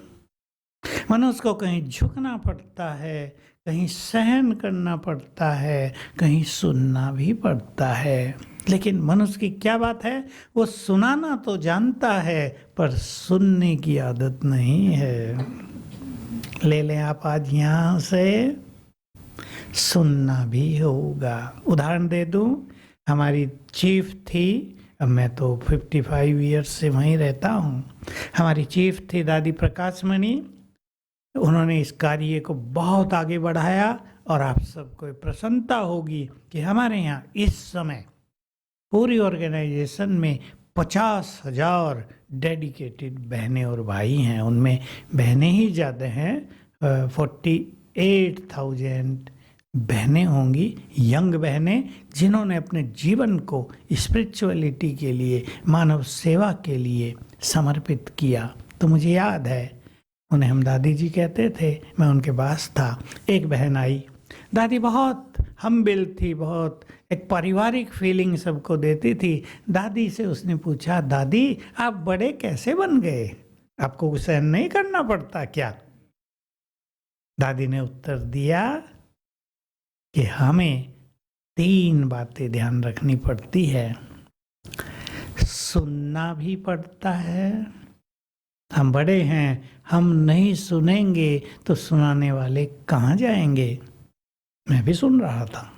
मनुष्य को कहीं झुकना पड़ता है, कहीं सहन करना पड़ता है, कहीं सुनना भी पड़ता है। लेकिन मनुष्य की क्या बात है, वो सुनाना तो जानता है, पर सुनने की आदत नहीं है। ले लें आप आज यहाँ से, सुनना भी होगा। उदाहरण दे दूं, हमारी चीफ थी, अब मैं तो 55 ईयर्स से वहीं रहता हूँ। हमारी चीफ थी दादी प्रकाश मणि। उन्होंने इस कार्य को बहुत आगे बढ़ाया, और आप सबको प्रसन्नता होगी कि हमारे यहाँ इस समय पूरी ऑर्गेनाइजेशन में 50,000 डेडिकेटेड बहनें और भाई हैं। उनमें बहनें ही ज़्यादा हैं, 48,000 बहनें होंगी, यंग बहनें, जिन्होंने अपने जीवन को स्पिरिचुअलिटी के लिए, मानव सेवा के लिए समर्पित किया। तो मुझे याद है, उन्हें हम दादी जी कहते थे। मैं उनके पास था, एक बहन आई, दादी बहुत हम्बिल थी, बहुत एक पारिवारिक फीलिंग सबको देती थी। दादी से उसने पूछा, दादी आप बड़े कैसे बन गए, आपको सहन नहीं करना पड़ता क्या? दादी ने उत्तर दिया कि हमें 3 बातें ध्यान रखनी पड़ती है। सुनना भी पड़ता है, हम बड़े हैं, हम नहीं सुनेंगे तो सुनाने वाले कहाँ जाएंगे? मैं भी सुन रहा था,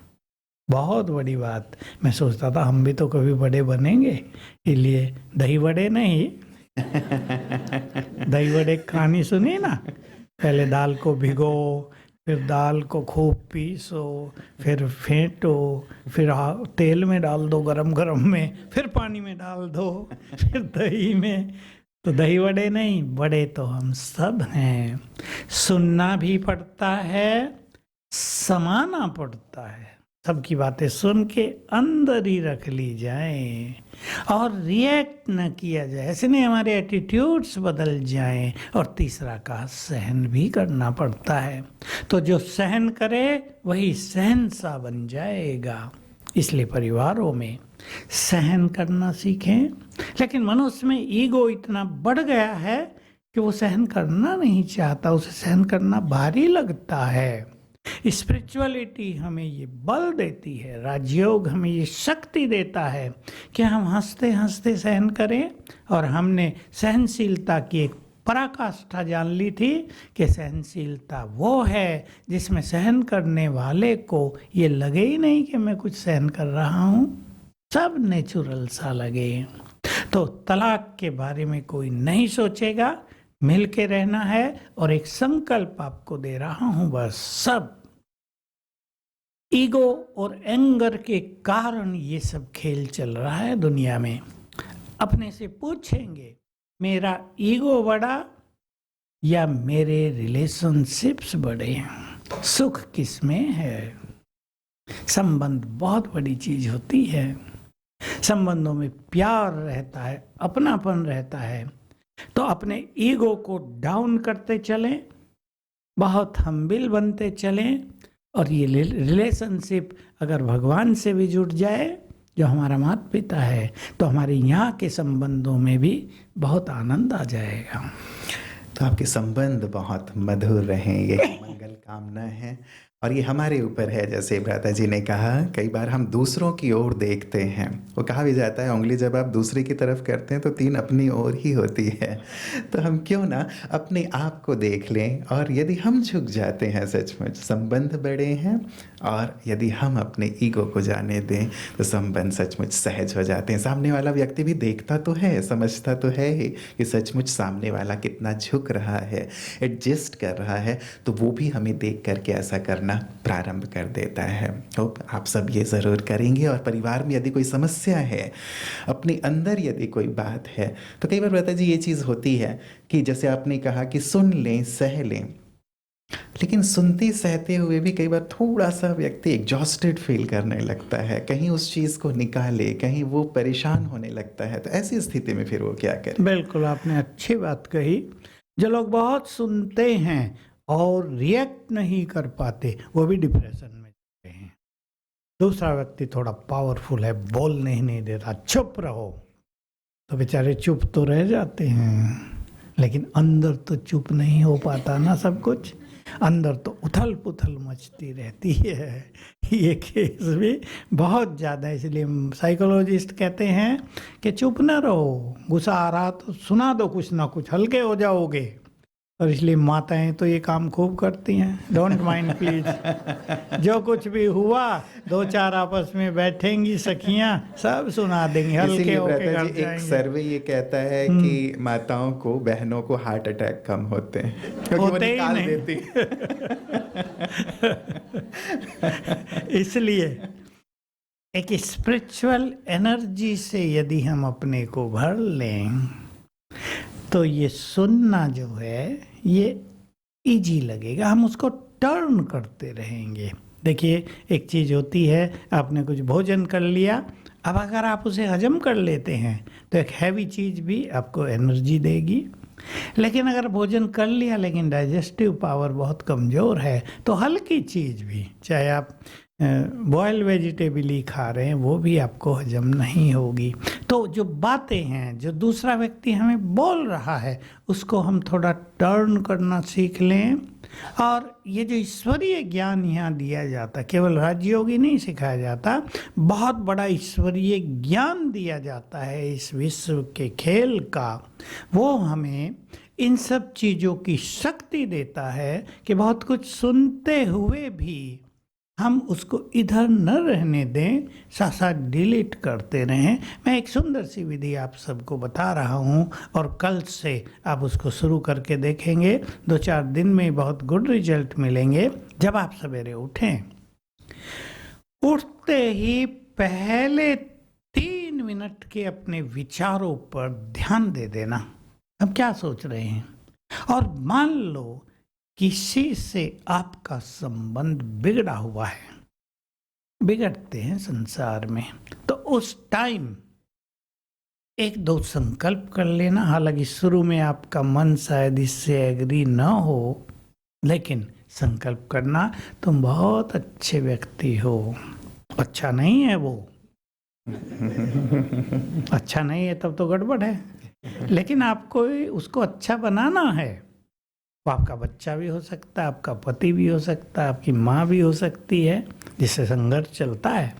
बहुत बड़ी बात। मैं सोचता था हम भी तो कभी बड़े बनेंगे, इसलिए दही बड़े नहीं दही बड़े कहानी सुनी ना, पहले दाल को भिगो, फिर दाल को खूब पीसो, फिर फेंटो, फिर तेल में डाल दो गरम गरम में, फिर पानी में डाल दो, फिर दही में। तो दही बड़े नहीं, बड़े तो हम सब हैं। सुनना भी पड़ता है, समाना पड़ता है। सबकी बातें सुन के अंदर ही रख ली जाए और रिएक्ट न किया जाए, ऐसे नहीं हमारे एटीट्यूड्स बदल जाएं। और तीसरा का सहन भी करना पड़ता है। तो जो सहन करे वही सहनसा बन जाएगा। इसलिए परिवारों में सहन करना सीखें। लेकिन मनुष्य में ईगो इतना बढ़ गया है कि वो सहन करना नहीं चाहता, उसे सहन करना भारी लगता है। स्पिरिचुअलिटी हमें ये बल देती है, राजयोग हमें ये शक्ति देता है कि हम हंसते हंसते सहन करें। और हमने सहनशीलता की एक पराकाष्ठा जान ली थी कि सहनशीलता वो है जिसमें सहन करने वाले को ये लगे ही नहीं कि मैं कुछ सहन कर रहा हूँ, सब नेचुरल सा लगे। तो तलाक के बारे में कोई नहीं सोचेगा, मिल के रहना है। और एक संकल्प आपको दे रहा हूं, बस सब ईगो और एंगर के कारण ये सब खेल चल रहा है दुनिया में। अपने से पूछेंगे, मेरा ईगो बड़ा या मेरे रिलेशनशिप्स बड़े? सुख किस में है? संबंध बहुत बड़ी चीज होती है। संबंधों में प्यार रहता है, अपनापन रहता है। तो अपने ईगो को डाउन करते चलें, बहुत हम्बिल बनते चलें। और ये रिलेशनशिप अगर भगवान से भी जुड़ जाए, जो हमारा माता पिता है, तो हमारे यहाँ के संबंधों में भी बहुत आनंद आ जाएगा। तो आपके संबंध बहुत मधुर रहें, ये मंगल कामना है। और ये हमारे ऊपर है, जैसे भ्राता जी ने कहा, कई बार हम दूसरों की ओर देखते हैं। वो कहा भी जाता है, उंगली जब आप दूसरे की तरफ करते हैं तो 3 अपनी ओर ही होती है। तो हम क्यों ना अपने आप को देख लें, और यदि हम झुक जाते हैं, सचमुच संबंध बड़े हैं, और यदि हम अपने ईगो को जाने दें तो संबंध सचमुच सहज हो जाते हैं। सामने वाला व्यक्ति भी देखता तो है, समझता तो है ही कि सचमुच सामने वाला कितना झुक रहा है, एडजस्ट कर रहा है, तो वो भी हमें देख करके ऐसा करना प्रारंभ कर देता है। होप आप सब ये ज़रूर करेंगे। और परिवार में यदि कोई समस्या है, अपने अंदर यदि कोई बात है, तो कई बार भ्राता जी ये चीज़ होती है कि जैसे आपने कहा कि सुन लें, सह लें, लेकिन सुनते सहते हुए भी कई बार थोड़ा सा व्यक्ति एग्जॉस्टेड फील करने लगता है, कहीं उस चीज़ को निकाले, कहीं वो परेशान होने लगता है। तो ऐसी स्थिति में फिर वो क्या करे? बिल्कुल, आपने अच्छी बात कही। जो लोग बहुत सुनते हैं और रिएक्ट नहीं कर पाते, वो भी डिप्रेशन में जाते हैं। दूसरा व्यक्ति थोड़ा पावरफुल है, बोलने ही नहीं देता, चुप रहो, तो बेचारे चुप तो रह जाते हैं, लेकिन अंदर तो चुप नहीं हो पाता ना सब कुछ। अंदर तो उथल पुथल मचती रहती है। ये केस भी बहुत ज़्यादा, इसलिए साइकोलॉजिस्ट कहते हैं कि चुप ना रहो, गुस्सा आ रहा तो सुना दो कुछ ना कुछ, हल्के हो जाओगे। और इसलिए माताएं तो ये काम खूब करती हैं, डोंट माइंड प्लीज। जो कुछ भी हुआ 2-4 आपस में बैठेंगी सखियां, सब सुना देंगी, हल्के इसीलिए होके भ्राता घर जी, एक जाएंगे। सर्वे ये कहता है कि माताओं को, बहनों को हार्ट अटैक कम होते हैं, क्योंकि वो होते ही निकाल नहीं। देती। इसलिए एक स्पिरिचुअल एनर्जी से यदि हम अपने को भर लें, तो ये सुनना जो है ये इजी लगेगा, हम उसको टर्न करते रहेंगे। देखिए, एक चीज़ होती है, आपने कुछ भोजन कर लिया, अब अगर आप उसे हजम कर लेते हैं तो एक हैवी चीज़ भी आपको एनर्जी देगी। लेकिन अगर भोजन कर लिया लेकिन डाइजेस्टिव पावर बहुत कमज़ोर है, तो हल्की चीज़ भी, चाहे आप बॉयल वेजिटेबल ही खा रहे हैं, वो भी आपको हजम नहीं होगी। तो जो बातें हैं, जो दूसरा व्यक्ति हमें बोल रहा है, उसको हम थोड़ा टर्न करना सीख लें। और ये जो ईश्वरीय ज्ञान यहाँ दिया जाता, केवल राजयोगी नहीं सिखाया जाता, बहुत बड़ा ईश्वरीय ज्ञान दिया जाता है इस विश्व के खेल का। वो हमें इन सब चीज़ों की शक्ति देता है कि बहुत कुछ सुनते हुए भी हम उसको इधर न रहने दें, साथ साथ डिलीट करते रहें। मैं एक सुंदर सी विधि आप सबको बता रहा हूँ, और कल से आप उसको शुरू करके देखेंगे, 2-4 दिन में बहुत गुड रिजल्ट मिलेंगे। जब आप सवेरे उठें, उठते ही पहले 3 मिनट के अपने विचारों पर ध्यान दे देना। अब क्या सोच रहे हैं, और मान लो किसी से आपका संबंध बिगड़ा हुआ है, बिगड़ते हैं संसार में, तो उस टाइम 1-2 संकल्प कर लेना। हालांकि शुरू में आपका मन शायद इससे एग्री ना हो, लेकिन संकल्प करना, तुम बहुत अच्छे व्यक्ति हो। अच्छा नहीं है वो, अच्छा नहीं है तब तो गड़बड़ है, लेकिन आपको उसको अच्छा बनाना है। वो आपका बच्चा भी हो सकता है, आपका पति भी हो सकता है, आपकी माँ भी हो सकती है, जिससे संघर्ष चलता है।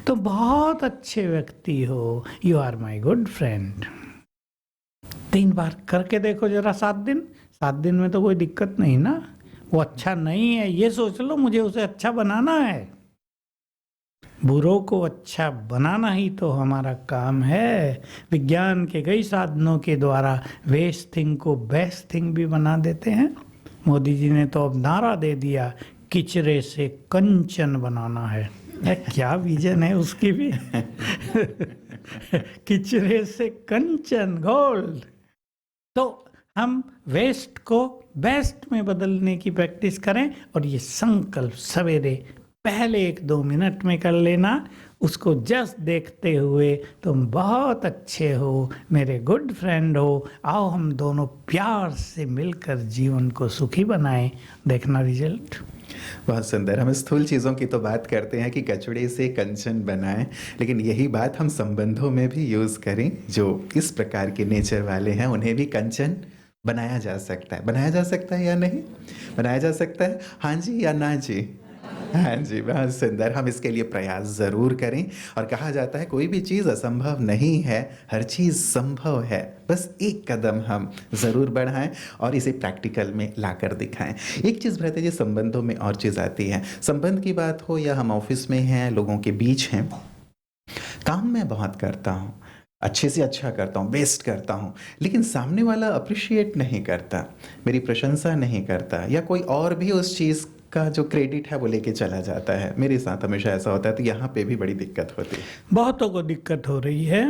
तो बहुत अच्छे व्यक्ति हो, you are my good friend. 3 बार करके देखो जरा, 7 दिन में तो कोई दिक्कत नहीं ना। वो अच्छा नहीं है ये सोच लो, मुझे उसे अच्छा बनाना है। बुरों को अच्छा बनाना ही तो हमारा काम है। विज्ञान के कई साधनों के द्वारा वेस्ट थिंग को बेस्ट थिंग भी बना देते हैं। मोदी जी ने तो अब नारा दे दिया, किचरे से कंचन बनाना है। क्या विजन है उसकी भी। किचरे से कंचन, गोल्ड। तो हम वेस्ट को बेस्ट में बदलने की प्रैक्टिस करें, और ये संकल्प सवेरे पहले 1-2 मिनट में कर लेना। उसको जस्ट देखते हुए, तुम बहुत अच्छे हो, मेरे गुड फ्रेंड हो, आओ हम दोनों प्यार से मिलकर जीवन को सुखी बनाएं। देखना रिजल्ट। बहुत सुंदर। हम स्थूल चीज़ों की तो बात करते हैं कि कचड़े से कंचन बनाएं, लेकिन यही बात हम संबंधों में भी यूज़ करें। जो इस प्रकार के नेचर वाले हैं उन्हें भी कंचन बनाया जा सकता है। बनाया जा सकता है या नहीं? बनाया जा सकता है, हाँ जी या ना जी? हाँ जी, बहुत सुंदर। हम इसके लिए प्रयास ज़रूर करें। और कहा जाता है कोई भी चीज़ असंभव नहीं है, हर चीज़ संभव है। बस एक कदम हम ज़रूर बढ़ाएं और इसे प्रैक्टिकल में लाकर दिखाएं। एक चीज़ भ्राता जी, संबंधों में और चीज़ आती है। संबंध की बात हो या हम ऑफिस में हैं, लोगों के बीच हैं, काम मैं बहुत करता हूँ, अच्छे से अच्छा करता हूँ, बेस्ट करता हूँ, लेकिन सामने वाला अप्रिशिएट नहीं करता, मेरी प्रशंसा नहीं करता, या कोई और भी उस चीज़ का जो क्रेडिट है वो लेके चला जाता है। मेरे साथ हमेशा ऐसा होता है, तो यहाँ पे भी बड़ी दिक्कत होती है। बहुतों को दिक्कत हो रही है।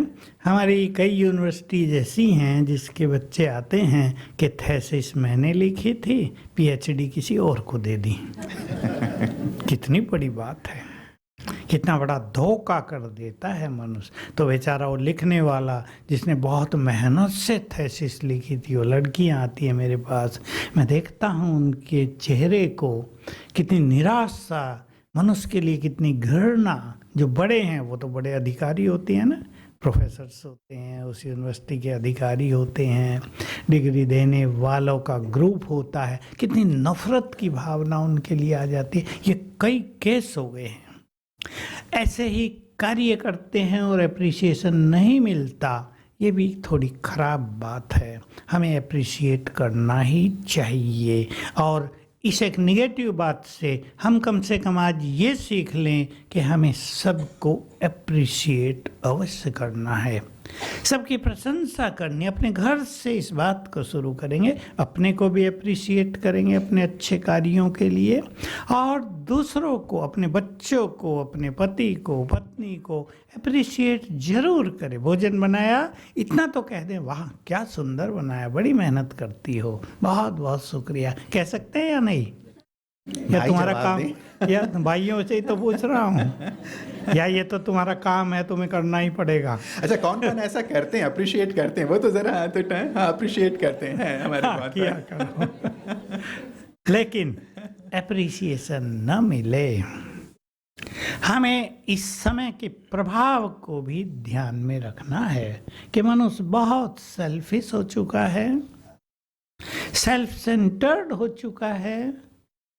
हमारी कई यूनिवर्सिटी जैसी हैं जिसके बच्चे आते हैं कि थेसिस मैंने लिखी थी, पीएचडी किसी और को दे दी। कितनी बड़ी बात है, कितना बड़ा धोखा कर देता है मनुष्य। तो बेचारा वो लिखने वाला जिसने बहुत मेहनत से थेसिस लिखी थी, वो लड़कियां आती हैं मेरे पास, मैं देखता हूँ उनके चेहरे को, कितनी निराशा, मनुष्य के लिए कितनी घृणा। जो बड़े हैं वो तो बड़े अधिकारी होते हैं ना, प्रोफेसर्स होते हैं, उस यूनिवर्सिटी के अधिकारी होते हैं, डिग्री देने वालों का ग्रुप होता है, कितनी नफरत की भावना उनके लिए आ जाती है। ये कई केस हो गए हैं। ऐसे ही कार्य करते हैं और एप्रिसिएशन नहीं मिलता, ये भी थोड़ी खराब बात है। हमें एप्रिशिएट करना ही चाहिए। और इस एक निगेटिव बात से हम कम से कम आज ये सीख लें कि हमें सबको एप्रिशिएट अवश्य करना है, सबकी प्रशंसा करनी। अपने घर से इस बात को शुरू करेंगे, अपने को भी एप्रिशिएट करेंगे अपने अच्छे कार्यों के लिए, और दूसरों को, अपने बच्चों को, अपने पति को, पत्नी को एप्रिशिएट जरूर करें। भोजन बनाया, इतना तो कह दें, वाह क्या सुंदर बनाया, बड़ी मेहनत करती हो, बहुत बहुत शुक्रिया, कह सकते हैं या नहीं? या भाई तुम्हारा जवाब काम, दें। या भाइयों से ही तो पूछ रहा हूँ, या ये तो तुम्हारा काम है, तुम्हें करना ही पड़ेगा। अच्छा, कौन कौन ऐसा करते हैं, अप्रिशिएट करते हैं? वो तो जरा हाथ उठाएं। हाँ, अप्रिशिएट करते हैं हमारे हाँ, बहुत किया करो। लेकिन एप्रिसिएशन न मिले, हमें इस समय के प्रभाव को भी ध्यान में रखना है कि मनुष्य बहुत सेल्फिश हो चुका है, सेल्फ सेंटर्ड हो चुका है।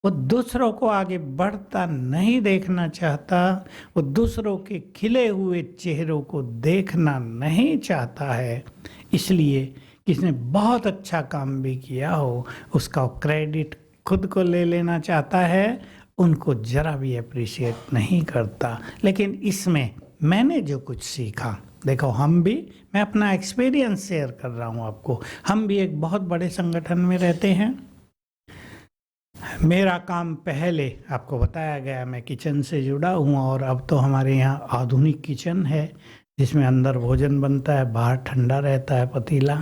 वो दूसरों को आगे बढ़ता नहीं देखना चाहता, वो दूसरों के खिले हुए चेहरों को देखना नहीं चाहता है। इसलिए किसने बहुत अच्छा काम भी किया हो, उसका क्रेडिट खुद को ले लेना चाहता है, उनको जरा भी अप्रिशिएट नहीं करता। लेकिन इसमें मैंने जो कुछ सीखा, देखो हम भी, मैं अपना एक्सपीरियंस शेयर कर रहा हूँ आपको। हम भी एक बहुत बड़े संगठन में रहते हैं। मेरा काम पहले आपको बताया गया, मैं किचन से जुड़ा हूँ, और अब तो हमारे यहाँ आधुनिक किचन है जिसमें अंदर भोजन बनता है, बाहर ठंडा रहता है पतीला,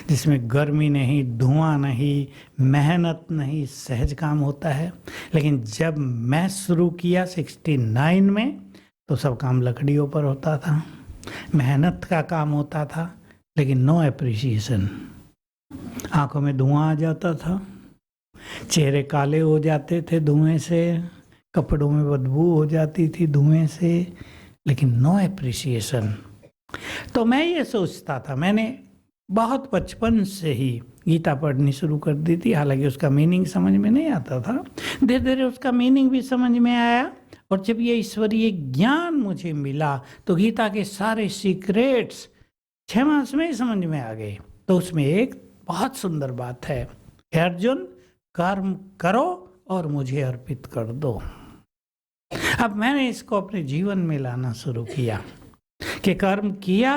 जिसमें गर्मी नहीं, धुआं नहीं, मेहनत नहीं, सहज काम होता है। लेकिन जब मैं शुरू किया 69 में, तो सब काम लकड़ियों पर होता था, मेहनत का काम होता था, लेकिन नो एप्रिसिएशन। आंखों में धुआं आ जाता था, चेहरे काले हो जाते थे धुएं से, कपड़ों में बदबू हो जाती थी धुएं से, लेकिन नो एप्रिसिएशन। तो मैं ये सोचता था, मैंने बहुत बचपन से ही गीता पढ़नी शुरू कर दी थी, हालांकि उसका मीनिंग समझ में नहीं आता था। धीरे धीरे उसका मीनिंग भी समझ में आया, और जब ये ईश्वरीय ज्ञान मुझे मिला तो गीता के सारे सीक्रेट्स 6 मास में ही समझ में आ गए। तो उसमें एक बहुत सुंदर बात है, अर्जुन कर्म करो और मुझे अर्पित कर दो। अब मैंने इसको अपने जीवन में लाना शुरू किया कि कर्म किया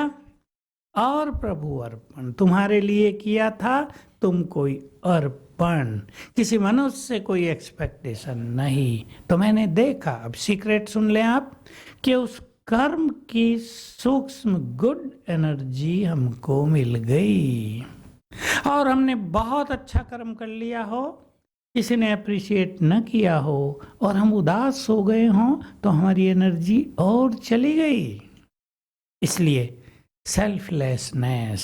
और प्रभु अर्पण, तुम्हारे लिए किया था, तुम कोई अर्पण, किसी मनुष्य से कोई एक्सपेक्टेशन नहीं। तो मैंने देखा, अब सीक्रेट सुन लें आप, कि उस कर्म की सूक्ष्म गुड एनर्जी हमको मिल गई, और हमने बहुत अच्छा कर्म कर लिया हो, किसी ने अप्रिशिएट न किया हो और हम उदास हो गए हों, तो हमारी एनर्जी और चली गई। इसलिए सेल्फलेसनेस,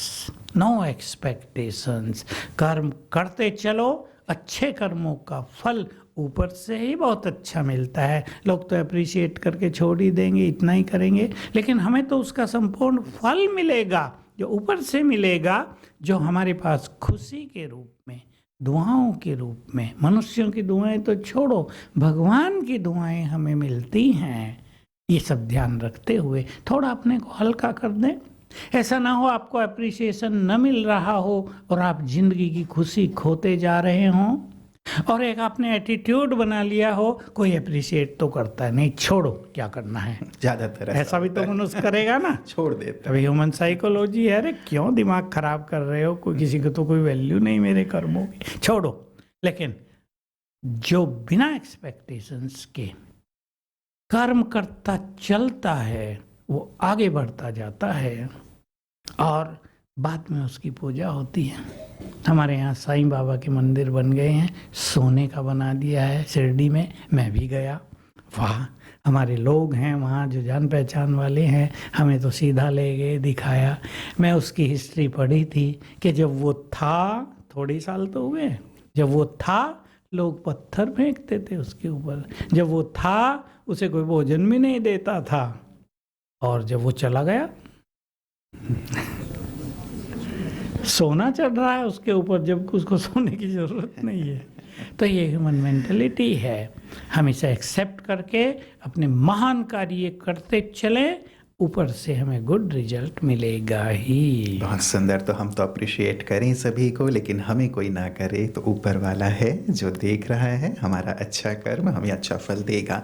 नो एक्सपेक्टेशंस, कर्म करते चलो, अच्छे कर्मों का फल ऊपर से ही बहुत अच्छा मिलता है। लोग तो अप्रिशिएट करके छोड़ ही देंगे, इतना ही करेंगे, लेकिन हमें तो उसका संपूर्ण फल मिलेगा जो ऊपर से मिलेगा, जो हमारे पास खुशी के रूप में, दुआओं के रूप में। मनुष्यों की दुआएं तो छोड़ो, भगवान की दुआएं हमें मिलती हैं। ये सब ध्यान रखते हुए थोड़ा अपने को हल्का कर दें। ऐसा ना हो आपको अप्रिसिएशन न मिल रहा हो और आप जिंदगी की खुशी खोते जा रहे हों, और एक आपने एटीट्यूड बना लिया हो, कोई अप्रिशिएट तो करता है नहीं, छोड़ो क्या करना है। ज्यादातर ऐसा भी तो होता है। मनुष्य करेगा ना। छोड़ देता अभी ह्यूमन साइकोलॉजी है, अरे क्यों दिमाग खराब कर रहे हो, कोई किसी को तो कोई वैल्यू नहीं मेरे कर्मों की, छोड़ो। लेकिन जो बिना एक्सपेक्टेशंस के कर्म करता चलता है वो आगे बढ़ता जाता है और बाद में उसकी पूजा होती है। हमारे यहाँ साईं बाबा के मंदिर बन गए हैं, सोने का बना दिया है शिरडी में, मैं भी गया। वाह, हमारे लोग हैं वहाँ जो जान पहचान वाले हैं, हमें तो सीधा ले गए, दिखाया। मैं उसकी हिस्ट्री पढ़ी थी कि जब वो था, थोड़ी साल तो हुए, जब वो था लोग पत्थर फेंकते थे उसके ऊपर, जब वो था उसे कोई भोजन भी नहीं देता था, और जब वो चला गया सोना चढ़ रहा है उसके ऊपर, जब उसको सोने की जरूरत नहीं है। तो ये ह्यूमन मेंटलिटी है। हम इसे एक्सेप्ट करके अपने महान कार्य करते चलें, ऊपर से हमें गुड रिजल्ट मिलेगा ही। बहुत सुंदर। तो हम तो अप्रिशिएट करें सभी को, लेकिन हमें कोई ना करे तो ऊपर वाला है जो देख रहा है हमारा अच्छा कर्म, हमें अच्छा फल देगा।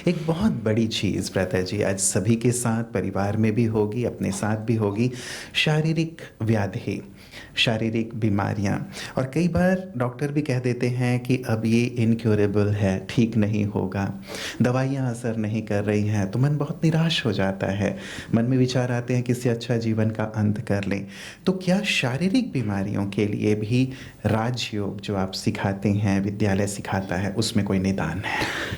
एक बहुत बड़ी चीज़ प्रता जी आज सभी के साथ, परिवार में भी होगी, अपने साथ भी होगी, शारीरिक व्याधि, शारीरिक बीमारियां। और कई बार डॉक्टर भी कह देते हैं कि अब ये इनक्योरेबल है, ठीक नहीं होगा, दवाइयां असर नहीं कर रही हैं, तो मन बहुत निराश हो जाता है। मन में विचार आते हैं कि इससे अच्छा जीवन का अंत कर लें। तो क्या शारीरिक बीमारियों के लिए भी राजयोग जो आप सिखाते हैं, विद्यालय सिखाता है, उसमें कोई निदान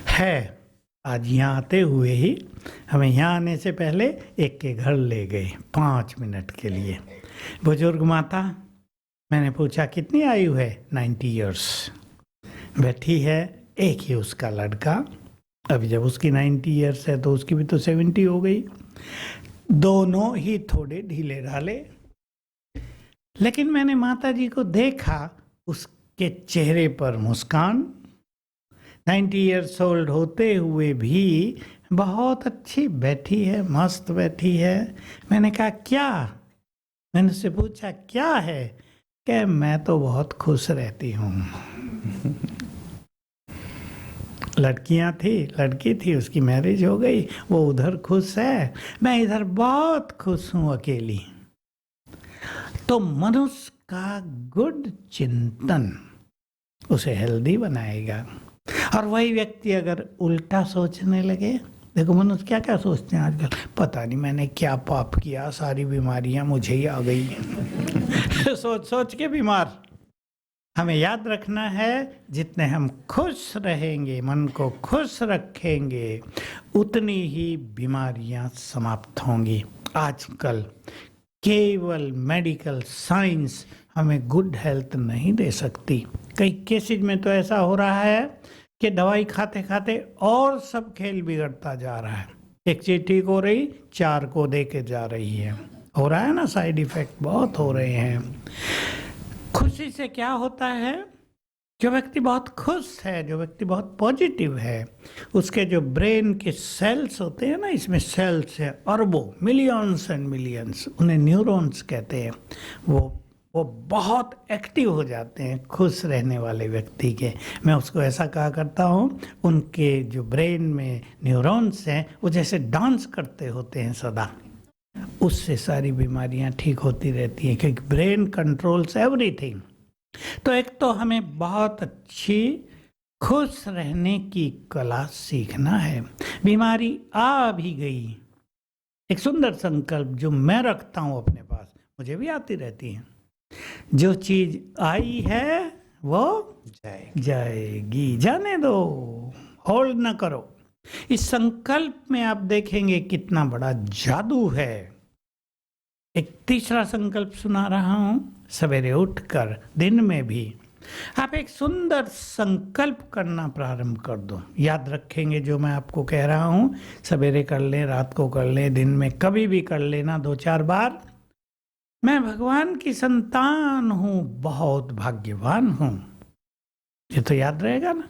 है? आज यहाँ आते हुए ही हमें यहाँ आने से पहले एक के घर ले गए 5 मिनट के लिए। बुजुर्ग माता, मैंने पूछा कितनी आयु है? 90 इयर्स। बैठी है, एक ही उसका लड़का, अभी जब उसकी 90 इयर्स है तो उसकी भी तो 70 हो गई। दोनों ही थोड़े ढीले ढाले, लेकिन मैंने माता जी को देखा, उसके चेहरे पर मुस्कान, 90 इयर्स ओल्ड होते हुए भी बहुत अच्छी बैठी है, मस्त बैठी है। मैंने कहा क्या? मैंने उससे पूछा क्या है? कि मैं तो बहुत खुश रहती हूँ। लड़की थी, उसकी मैरिज हो गई, वो उधर खुश है, मैं इधर बहुत खुश हूँ अकेली। तो मनुष्य का गुड चिंतन उसे हेल्दी बनाएगा। और वही व्यक्ति अगर उल्टा सोचने लगे, देखो मनुष्य क्या क्या सोचते हैं आजकल, पता नहीं मैंने क्या पाप किया, सारी बीमारियां मुझे ही आ गई। सोच सोच के बीमार। हमें याद रखना है, जितने हम खुश रहेंगे, मन को खुश रखेंगे, उतनी ही बीमारियां समाप्त होंगी। आजकल केवल मेडिकल साइंस हमें गुड हेल्थ नहीं दे सकती। कई केसेज में तो ऐसा हो रहा है कि दवाई खाते खाते और सब खेल बिगड़ता जा रहा है। एक चीज ठीक हो रही, 4 को दे के जा रही है। हो रहा है ना, साइड इफेक्ट बहुत हो रहे हैं। खुशी से क्या होता है, जो व्यक्ति बहुत खुश है, जो व्यक्ति बहुत पॉजिटिव है, उसके जो ब्रेन के सेल्स होते हैं ना, इसमें सेल्स है अरबों, मिलियंस एंड मिलियंस, उन्हें न्यूरॉन्स कहते हैं, वो बहुत एक्टिव हो जाते हैं खुश रहने वाले व्यक्ति के। मैं उसको ऐसा कहा करता हूँ, उनके जो ब्रेन में न्यूरॉन्स हैं वो जैसे डांस करते होते हैं सदा, उससे सारी बीमारियां ठीक होती रहती हैं, क्योंकि ब्रेन कंट्रोल्स एवरीथिंग। तो एक तो हमें बहुत अच्छी खुश रहने की कला सीखना है। बीमारी आ भी गई, एक सुंदर संकल्प जो मैं रखता हूँ अपने पास, मुझे भी आती रहती है, जो चीज आई है वो जाएगी, जाने दो, होल्ड न करो। इस संकल्प में आप देखेंगे कितना बड़ा जादू है। एक तीसरा संकल्प सुना रहा हूं, सवेरे उठकर दिन में भी आप एक सुंदर संकल्प करना प्रारंभ कर दो। याद रखेंगे जो मैं आपको कह रहा हूं, सवेरे कर लें, रात को कर लें, दिन में कभी भी कर लेना 2-4 बार। मैं भगवान की संतान हूं, बहुत भाग्यवान हूं। ये तो याद रहेगा ना।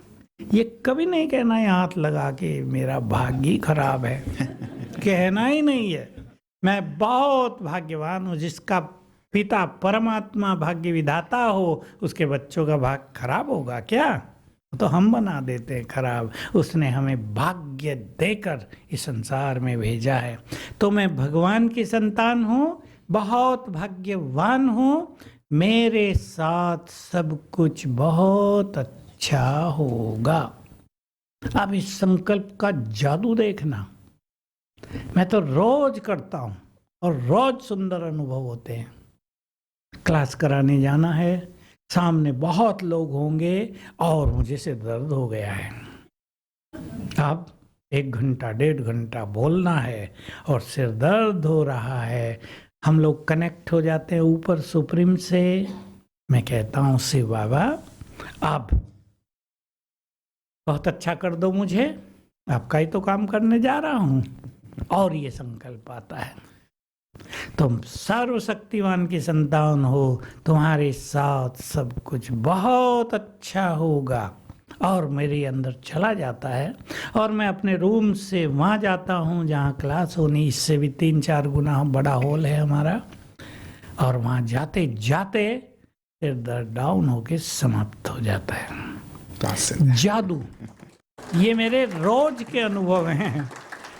ये कभी नहीं कहना है हाथ लगा के मेरा भाग्य ही खराब है। कहना ही नहीं है। मैं बहुत भाग्यवान हूं। जिसका पिता परमात्मा भाग्य विधाता हो, उसके बच्चों का भाग्य खराब होगा क्या? तो हम बना देते हैं खराब। उसने हमें भाग्य देकर इस संसार में भेजा है। तो मैं भगवान की संतान हूं, बहुत भाग्यवान हूं। मेरे साथ सब कुछ बहुत अच्छा होगा। अब इस संकल्प का जादू देखना। मैं तो रोज करता हूं और रोज सुंदर अनुभव होते हैं। क्लास कराने जाना है, सामने बहुत लोग होंगे और मुझे सिर दर्द हो गया है। अब 1 घंटा 1.5 घंटा बोलना है और सिर दर्द हो रहा है। हम लोग कनेक्ट हो जाते हैं ऊपर सुप्रीम से। मैं कहता हूँ शिव बाबा अब बहुत अच्छा कर दो मुझे, आपका ही तो काम करने जा रहा हूँ। और ये संकल्प आता है, तुम सर्वशक्तिमान की संतान हो, तुम्हारे साथ सब कुछ बहुत अच्छा होगा। और मेरे अंदर चला जाता है और मैं अपने रूम से वहाँ जाता हूँ जहाँ क्लास होनी। इससे भी 3-4 गुना बड़ा हॉल है हमारा। और वहाँ जाते जाते सिर दर्द डाउन होके समाप्त हो जाता है। जादू, ये मेरे रोज के अनुभव हैं।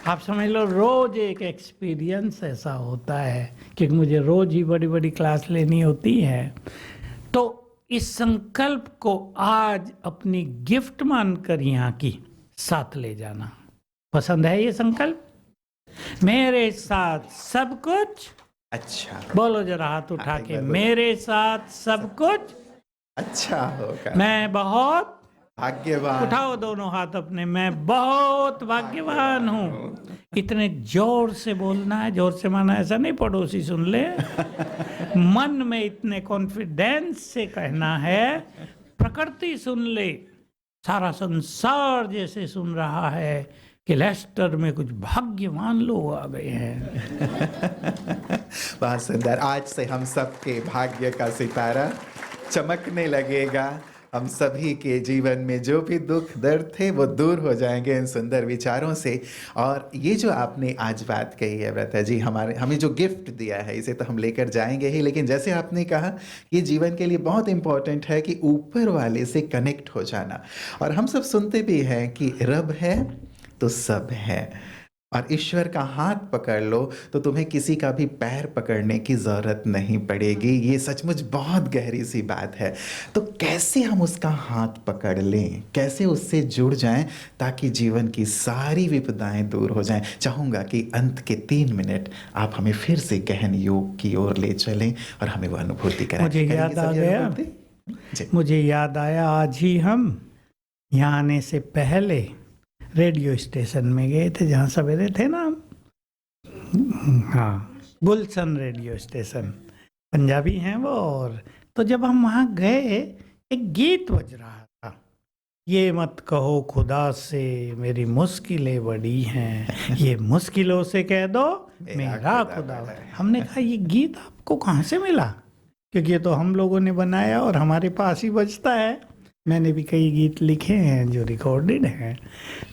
आप समझ लो रोज एक एक्सपीरियंस ऐसा होता है, क्योंकि मुझे रोज ही बड़ी बड़ी क्लास लेनी होती है। तो इस संकल्प को आज अपनी गिफ्ट मानकर यहाँ की साथ ले जाना। पसंद है ये संकल्प? मेरे साथ सब कुछ अच्छा, बोलो जरा हाथ उठा के, मेरे साथ सब कुछ अच्छा होगा। मैं बहुत भाग्यवान। उठाओ दोनों हाथ अपने। मैं बहुत भाग्यवान हूँ। इतने जोर से बोलना है, जोर से माना ऐसा नहीं पड़ोसी सुन ले। मन में इतने कॉन्फिडेंस से कहना है, प्रकृति सुन ले, सारा संसार जैसे सुन रहा है कि लेस्टर में कुछ भाग्यवान लोग आ गए हैं। बहुत सुंदर। आज से हम सबके भाग्य का सितारा चमकने लगेगा। हम सभी के जीवन में जो भी दुख दर्द थे वो दूर हो जाएंगे इन सुंदर विचारों से। और ये जो आपने आज बात कही है व्रता जी, हमें जो गिफ्ट दिया है इसे तो हम लेकर जाएंगे ही, लेकिन जैसे आपने कहा ये जीवन के लिए बहुत इम्पोर्टेंट है कि ऊपर वाले से कनेक्ट हो जाना। और हम सब सुनते भी हैं कि रब है तो सब है, और ईश्वर का हाथ पकड़ लो तो तुम्हें किसी का भी पैर पकड़ने की ज़रूरत नहीं पड़ेगी। ये सचमुच बहुत गहरी सी बात है। तो कैसे हम उसका हाथ पकड़ लें, कैसे उससे जुड़ जाएं ताकि जीवन की सारी विपदाएं दूर हो जाएं? चाहूँगा कि अंत के 3 मिनट आप हमें फिर से गहन योग की ओर ले चलें और हमें वो अनुभूति कराएं। मुझे याद आ गया, मुझे याद आया, आज ही हम यहाँ आने से पहले रेडियो स्टेशन में गए थे जहाँ सवेरे थे ना हम। हाँ, गुलशन रेडियो स्टेशन, पंजाबी हैं वो। और तो जब हम वहाँ गए, एक गीत बज रहा था, ये मत कहो खुदा से मेरी मुश्किलें बड़ी हैं, ये मुश्किलों से कह दो मेरा खुदा है। हमने कहा ये गीत आपको कहाँ से मिला? क्योंकि ये तो हम लोगों ने बनाया और हमारे पास ही बजता है। मैंने भी कई गीत लिखे हैं जो रिकॉर्डेड हैं।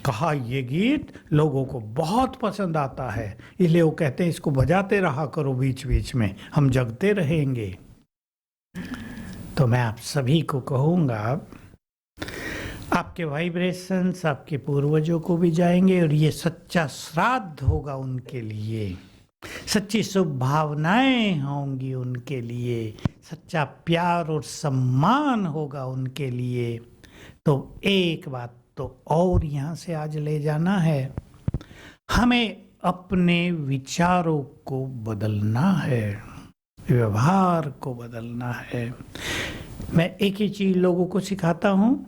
कहा ये गीत लोगों को बहुत पसंद आता है, इसलिए वो कहते हैं इसको बजाते रहा करो बीच बीच में, हम जगते रहेंगे। तो मैं आप सभी को कहूँगा, आपके वाइब्रेशंस आपके पूर्वजों को भी जाएंगे और ये सच्चा श्राद्ध होगा उनके लिए, सच्ची शुभ भावनाएं होंगी उनके लिए, सच्चा प्यार और सम्मान होगा उनके लिए। तो एक बात तो और यहाँ से आज ले जाना है, हमें अपने विचारों को बदलना है, व्यवहार को बदलना है। मैं एक ही चीज लोगों को सिखाता हूँ,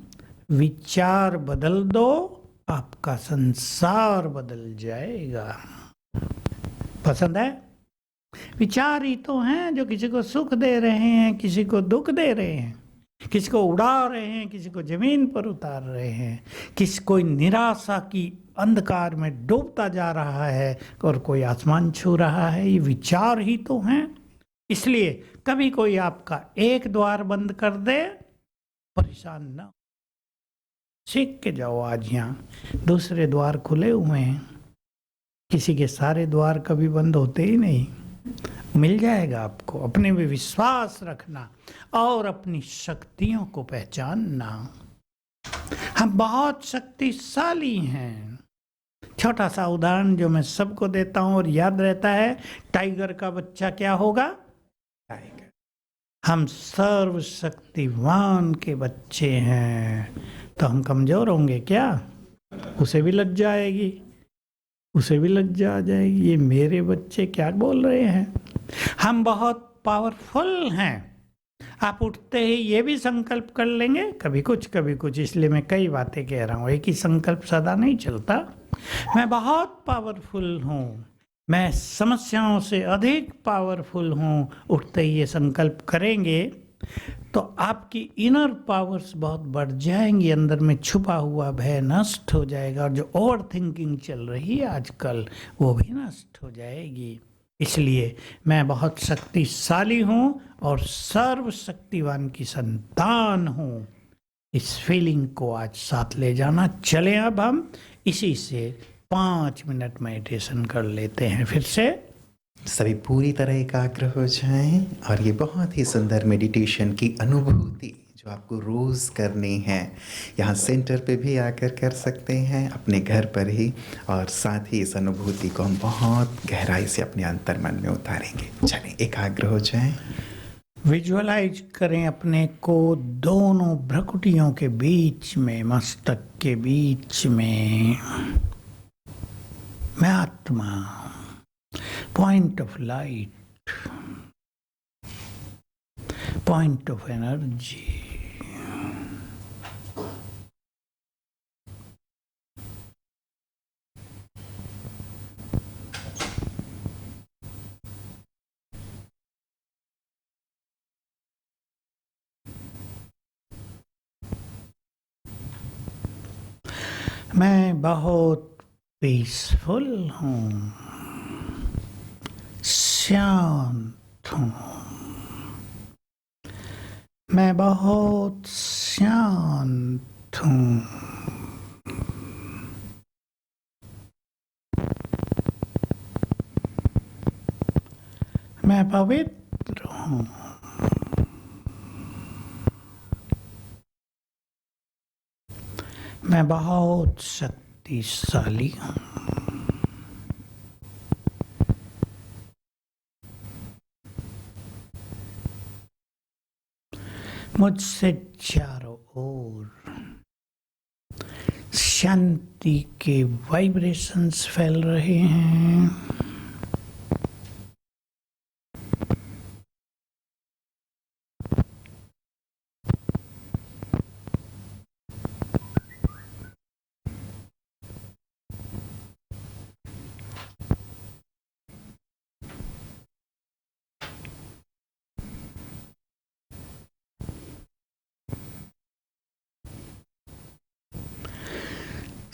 विचार बदल दो, आपका संसार बदल जाएगा। पसंद है? विचार ही तो हैं जो किसी को सुख दे रहे हैं, किसी को दुख दे रहे हैं। किसी को उड़ा रहे हैं, किसी को जमीन पर उतार रहे हैं, किसी कोई निराशा की अंधकार में डूबता जा रहा है और कोई आसमान छू रहा है। ये विचार ही तो हैं। इसलिए कभी कोई आपका एक द्वार बंद कर दे, परेशान ना, सीख के जाओ। आज यहाँ दूसरे द्वार खुले हुए हैं, किसी के सारे द्वार कभी बंद होते ही नहीं। मिल जाएगा आपको। अपने में विश्वास रखना और अपनी शक्तियों को पहचानना। हम बहुत शक्तिशाली हैं। छोटा सा उदाहरण जो मैं सबको देता हूं और याद रहता है, टाइगर का बच्चा क्या होगा? टाइगर। हम सर्वशक्तिवान के बच्चे हैं, तो हम कमजोर होंगे क्या? उसे भी लज्जा आएगी, उसे भी लज्जा आ जाएगी। ये मेरे बच्चे क्या बोल रहे हैं? हम बहुत पावरफुल हैं। आप उठते ही ये भी संकल्प कर लेंगे, कभी कुछ, इसलिए मैं कई बातें कह रहा हूँ। एक ही संकल्प सदा नहीं चलता। मैं बहुत पावरफुल हूँ, मैं समस्याओं से अधिक पावरफुल हूँ। उठते ही ये संकल्प करेंगे तो आपकी इनर पावर्स बहुत बढ़ जाएंगी, अंदर में छुपा हुआ भय नष्ट हो जाएगा, और जो ओवर थिंकिंग चल रही है आजकल वो भी नष्ट हो जाएगी। इसलिए मैं बहुत शक्तिशाली हूँ और सर्वशक्तिवान की संतान हूँ। इस फीलिंग को आज साथ ले जाना। चलें अब हम इसी से 5 मिनट मेडिटेशन कर लेते हैं। फिर से सभी पूरी तरह एकाग्र हो जाएं और ये बहुत ही सुंदर मेडिटेशन की अनुभूति जो आपको रोज़ करनी है, यहाँ सेंटर पे भी आकर कर सकते हैं, अपने घर पर ही, और साथ ही इस अनुभूति को हम बहुत गहराई से अपने अंतर्मन में उतारेंगे। चलें एकाग्र हो जाएं। विजुअलाइज करें अपने को दोनों भ्रुकुटियों के बीच में, मस्तक के बीच में। मैं आत्मा, point of light, point of energy. मैं बहुत पीसफुल हूँ, शांत हूँ। मैं बहुत शांत हूँ। मैं पवित्र हूँ। मैं बहुत शक्तिशाली हूँ। मुझसे चारों ओर शांति के वाइब्रेशंस फैल रहे हैं।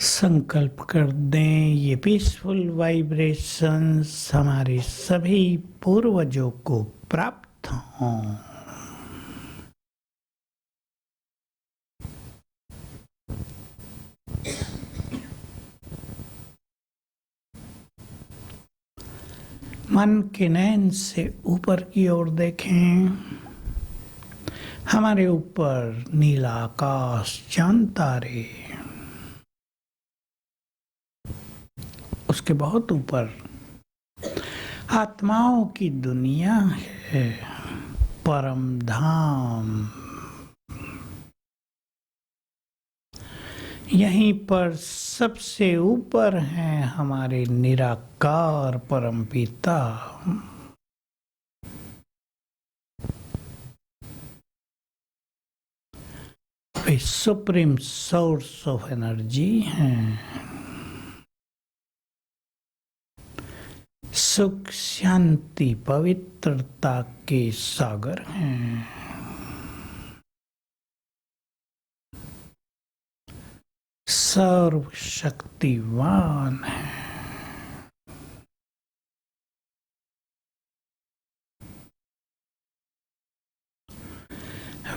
संकल्प कर दें, ये पीसफुल वाइब्रेशंस हमारे सभी पूर्वजों को प्राप्त हों। मन के नयन से ऊपर की ओर देखें। हमारे ऊपर नीला आकाश, चांद, तारे, उसके बहुत ऊपर आत्माओं की दुनिया है, परम धाम। यहीं पर सबसे ऊपर हैं हमारे निराकार परम पिता। वे सुप्रीम सोर्स ऑफ एनर्जी हैं। सुख, शांति, पवित्रता के सागर हैं। सर्वशक्तिवान है।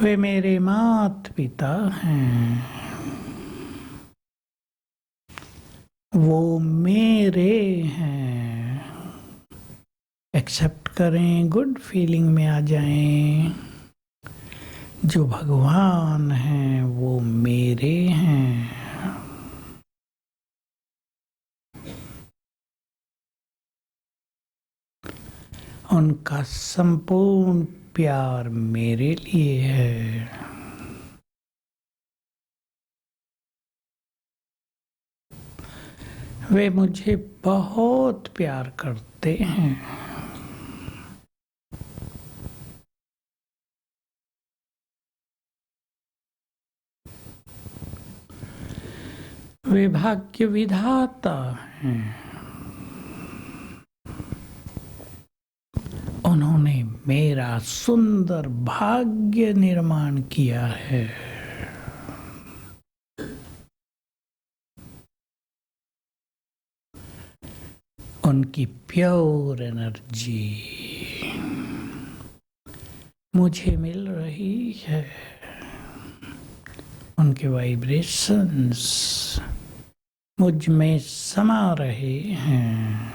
वे मेरे माता पिता हैं, वो मेरे हैं। एक्सेप्ट करें, गुड फीलिंग में आ जाएं। जो भगवान हैं वो मेरे हैं। उनका संपूर्ण प्यार मेरे लिए है। वे मुझे बहुत प्यार करते हैं। वे भाग्य विधाता हैं। उन्होंने मेरा सुंदर भाग्य निर्माण किया है। उनकी प्योर एनर्जी मुझे मिल रही है। उनके वाइब्रेशंस मुझ में समा रहे हैं।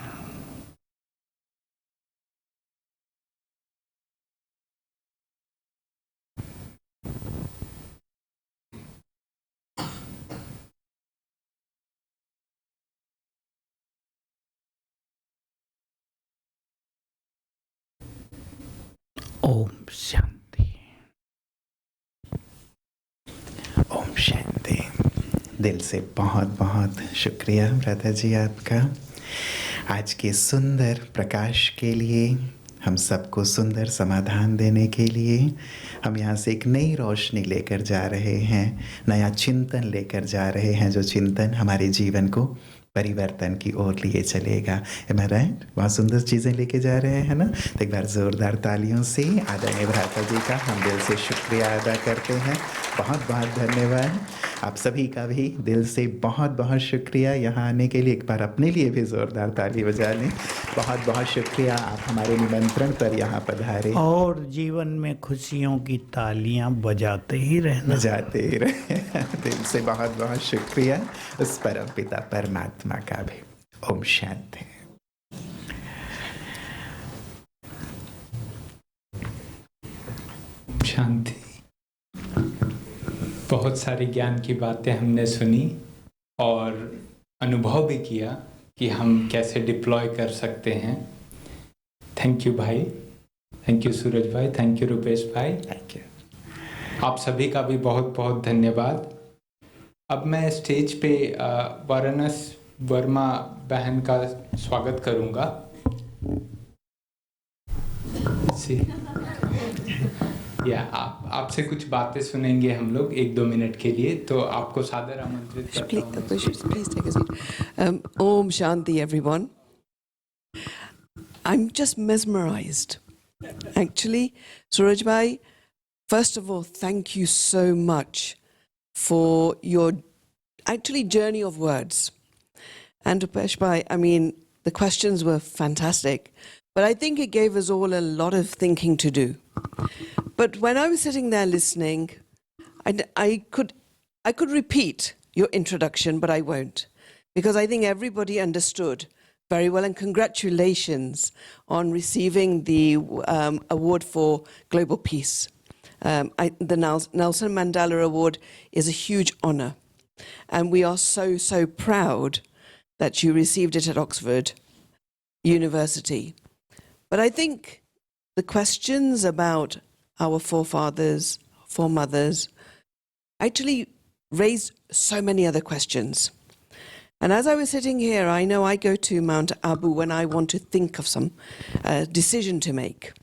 ओम शांति। ओम शांति। दिल से बहुत बहुत शुक्रिया ब्रदर जी आपका, आज के सुंदर प्रकाश के लिए, हम सबको सुंदर समाधान देने के लिए। हम यहाँ से एक नई रोशनी लेकर जा रहे हैं, नया चिंतन लेकर जा रहे हैं, जो चिंतन हमारे जीवन को परिवर्तन की ओर लिए चलेगा। एम आई राइट? बहुत सुंदर चीज़ें लेके जा रहे हैं ना। तो एक बार ज़ोरदार तालियों से आदरणीय भ्राता जी का हम दिल से शुक्रिया अदा करते हैं। बहुत बहुत धन्यवाद। आप सभी का भी दिल से बहुत बहुत शुक्रिया यहाँ आने के लिए। एक बार अपने लिए भी ज़ोरदार ताली बजा लें। बहुत बहुत शुक्रिया, आप हमारे निमंत्रण पर यहाँ पधारे। और जीवन में खुशियों की तालियां बजाते ही रहना। बजाते ही रहे। दिल से बहुत बहुत शुक्रिया उस परम पिता परमात्मा का भी। ओम शांति। शांति। बहुत सारी ज्ञान की बातें हमने सुनी और अनुभव भी किया कि हम कैसे डिप्लॉय कर सकते हैं। थैंक यू भाई, थैंक यू सूरज भाई, थैंक यू रुपेश भाई, थैंक यू। आप सभी का भी बहुत बहुत धन्यवाद। अब मैं स्टेज पे वाराणस वर्मा बहन का स्वागत करूंगा। या आपसे कुछ बातें सुनेंगे हम लोग 1-2 मिनट के लिए, तो आपको सादर आमंत्रित करता हूं। Please take a seat. Om Shanti, everyone. I'm just mesmerized. Actually, Suraj Bhai, first of all, thank you so much for your actually journey of words. And Rupesh Bhai, I mean, the questions were fantastic, but I think it gave us all a lot of thinking to do. But when I was sitting there listening, I could repeat your introduction, but I won't, because I think everybody understood very well. And congratulations on receiving the award for global peace. The Nelson Mandela Award is a huge honor, and we are so, so proud that you received it at Oxford University. But I think the questions about our forefathers, foremothers, actually raised so many other questions. And as I was sitting here, I know I go to Mount Abu when I want to think of some decision to make.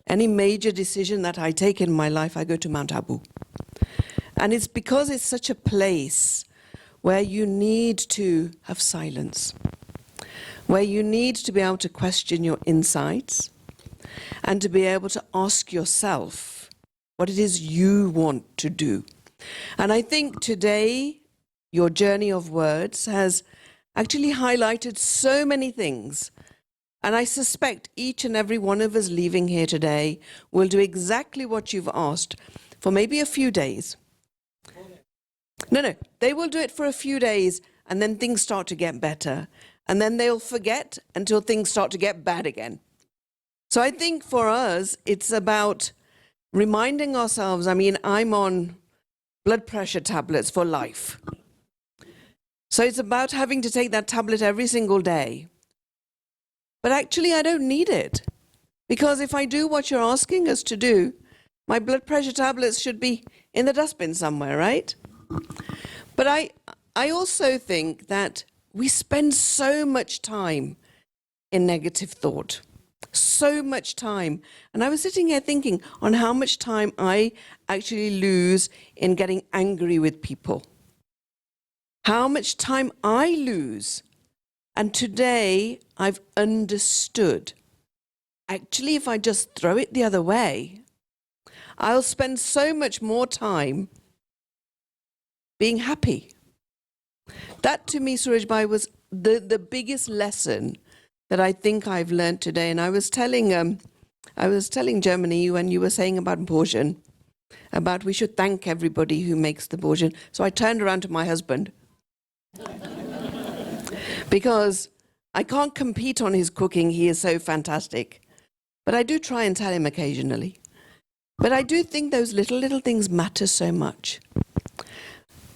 Any major decision that I take in my life, I go to Mount Abu. And it's because it's such a place where you need to have silence, where you need to be able to question your insights and to be able to ask yourself what it is you want to do. And I think today your journey of words has actually highlighted so many things. And I suspect each and every one of us leaving here today will do exactly what you've asked for maybe a few days. No, they will do it for a few days and then things start to get better. And then they'll forget until things start to get bad again. So I think for us, it's about reminding ourselves, I mean, I'm on blood pressure tablets for life. So it's about having to take that tablet every single day. But actually, I don't need it. Because if I do what you're asking us to do, my blood pressure tablets should be in the dustbin somewhere, right? But I also think that we spend so much time in negative thought. So much time. And I was sitting here thinking on how much time I actually lose in getting angry with people. How much time I lose. And today I've understood. Actually, if I just throw it the other way, I'll spend so much more time being happy. That to me, Surajbhai, was the biggest lesson that I think I've learned today. And I was telling Germany when you were saying about Bhojan, about we should thank everybody who makes the Bhojan. So I turned around to my husband. Because I can't compete on his cooking, he is so fantastic. But I do try and tell him occasionally. But I do think those little things matter so much.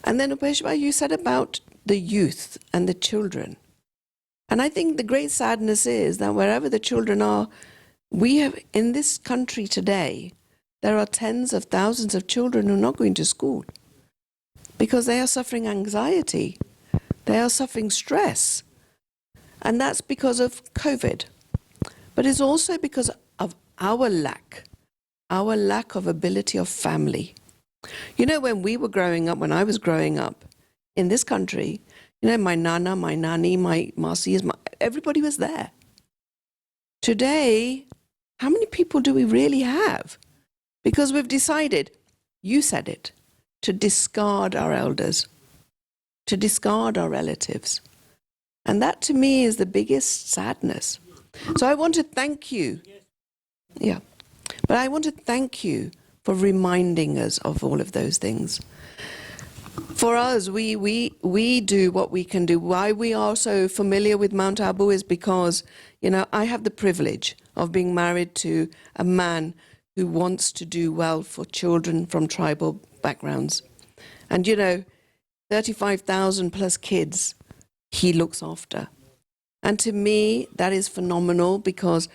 And then Upeshbhai, you said about the youth and the children. And I think the great sadness is that wherever the children are, we have, in this country today, there are tens of thousands of children who are not going to school because they are suffering anxiety. They are suffering stress. And that's because of COVID. But it's also because of our lack of ability of family. You know, when we were growing up, when I was growing up in this country, you know, my nana, my nani, my masis, everybody was there. Today, how many people do we really have? Because we've decided, you said it, to discard our elders, to discard our relatives. And that to me is the biggest sadness. So I want to thank you. Yeah. But I want to thank you for reminding us of all of those things. For us, we do what we can do. Why we are so familiar with Mount Abu is because, you know, I have the privilege of being married to a man who wants to do well for children from tribal backgrounds. And, you know, 35,000 plus kids he looks after. And to me, that is phenomenal because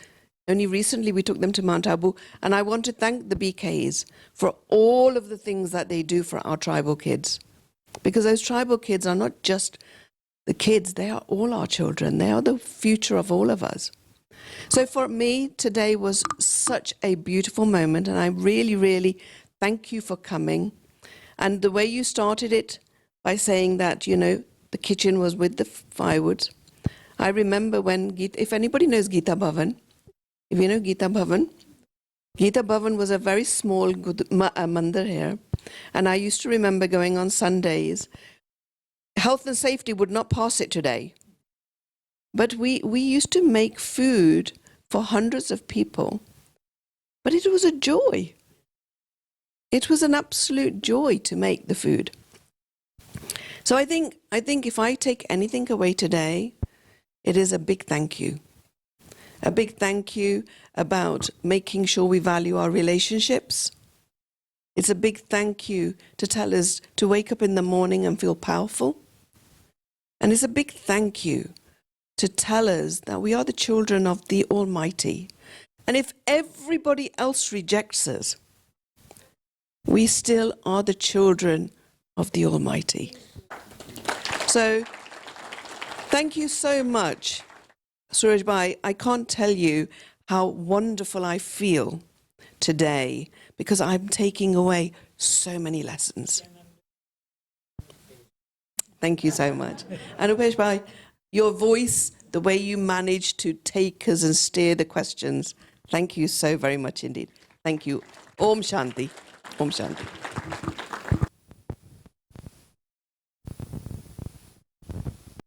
only recently we took them to Mount Abu, and I want to thank the BKs for all of the things that they do for our tribal kids. Because those tribal kids are not just the kids, they are all our children. They are the future of all of us. So for me, today was such a beautiful moment, and I really, really thank you for coming. And the way you started it by saying that, you know, the kitchen was with the firewood. I remember when, if anybody knows Gita Bhavan, if you know Gita Bhavan was a very small mandir here. And I used to remember going on Sundays. Health and safety would not pass it today. But we used to make food for hundreds of people. But it was a joy. It was an absolute joy to make the food. So I think if I take anything away today, it is a big thank you. A big thank you about making sure we value our relationships. It's a big thank you to tell us to wake up in the morning and feel powerful. And it's a big thank you to tell us that we are the children of the Almighty. And if everybody else rejects us, we still are the children of the Almighty. So, thank you so much, Surajbhai. I can't tell you how wonderful I feel today because I'm taking away so many lessons. Thank you so much. And Upeshbhai, your voice, the way you managed to take us and steer the questions, thank you so very much indeed. Thank you. Om Shanti. Om Shanti.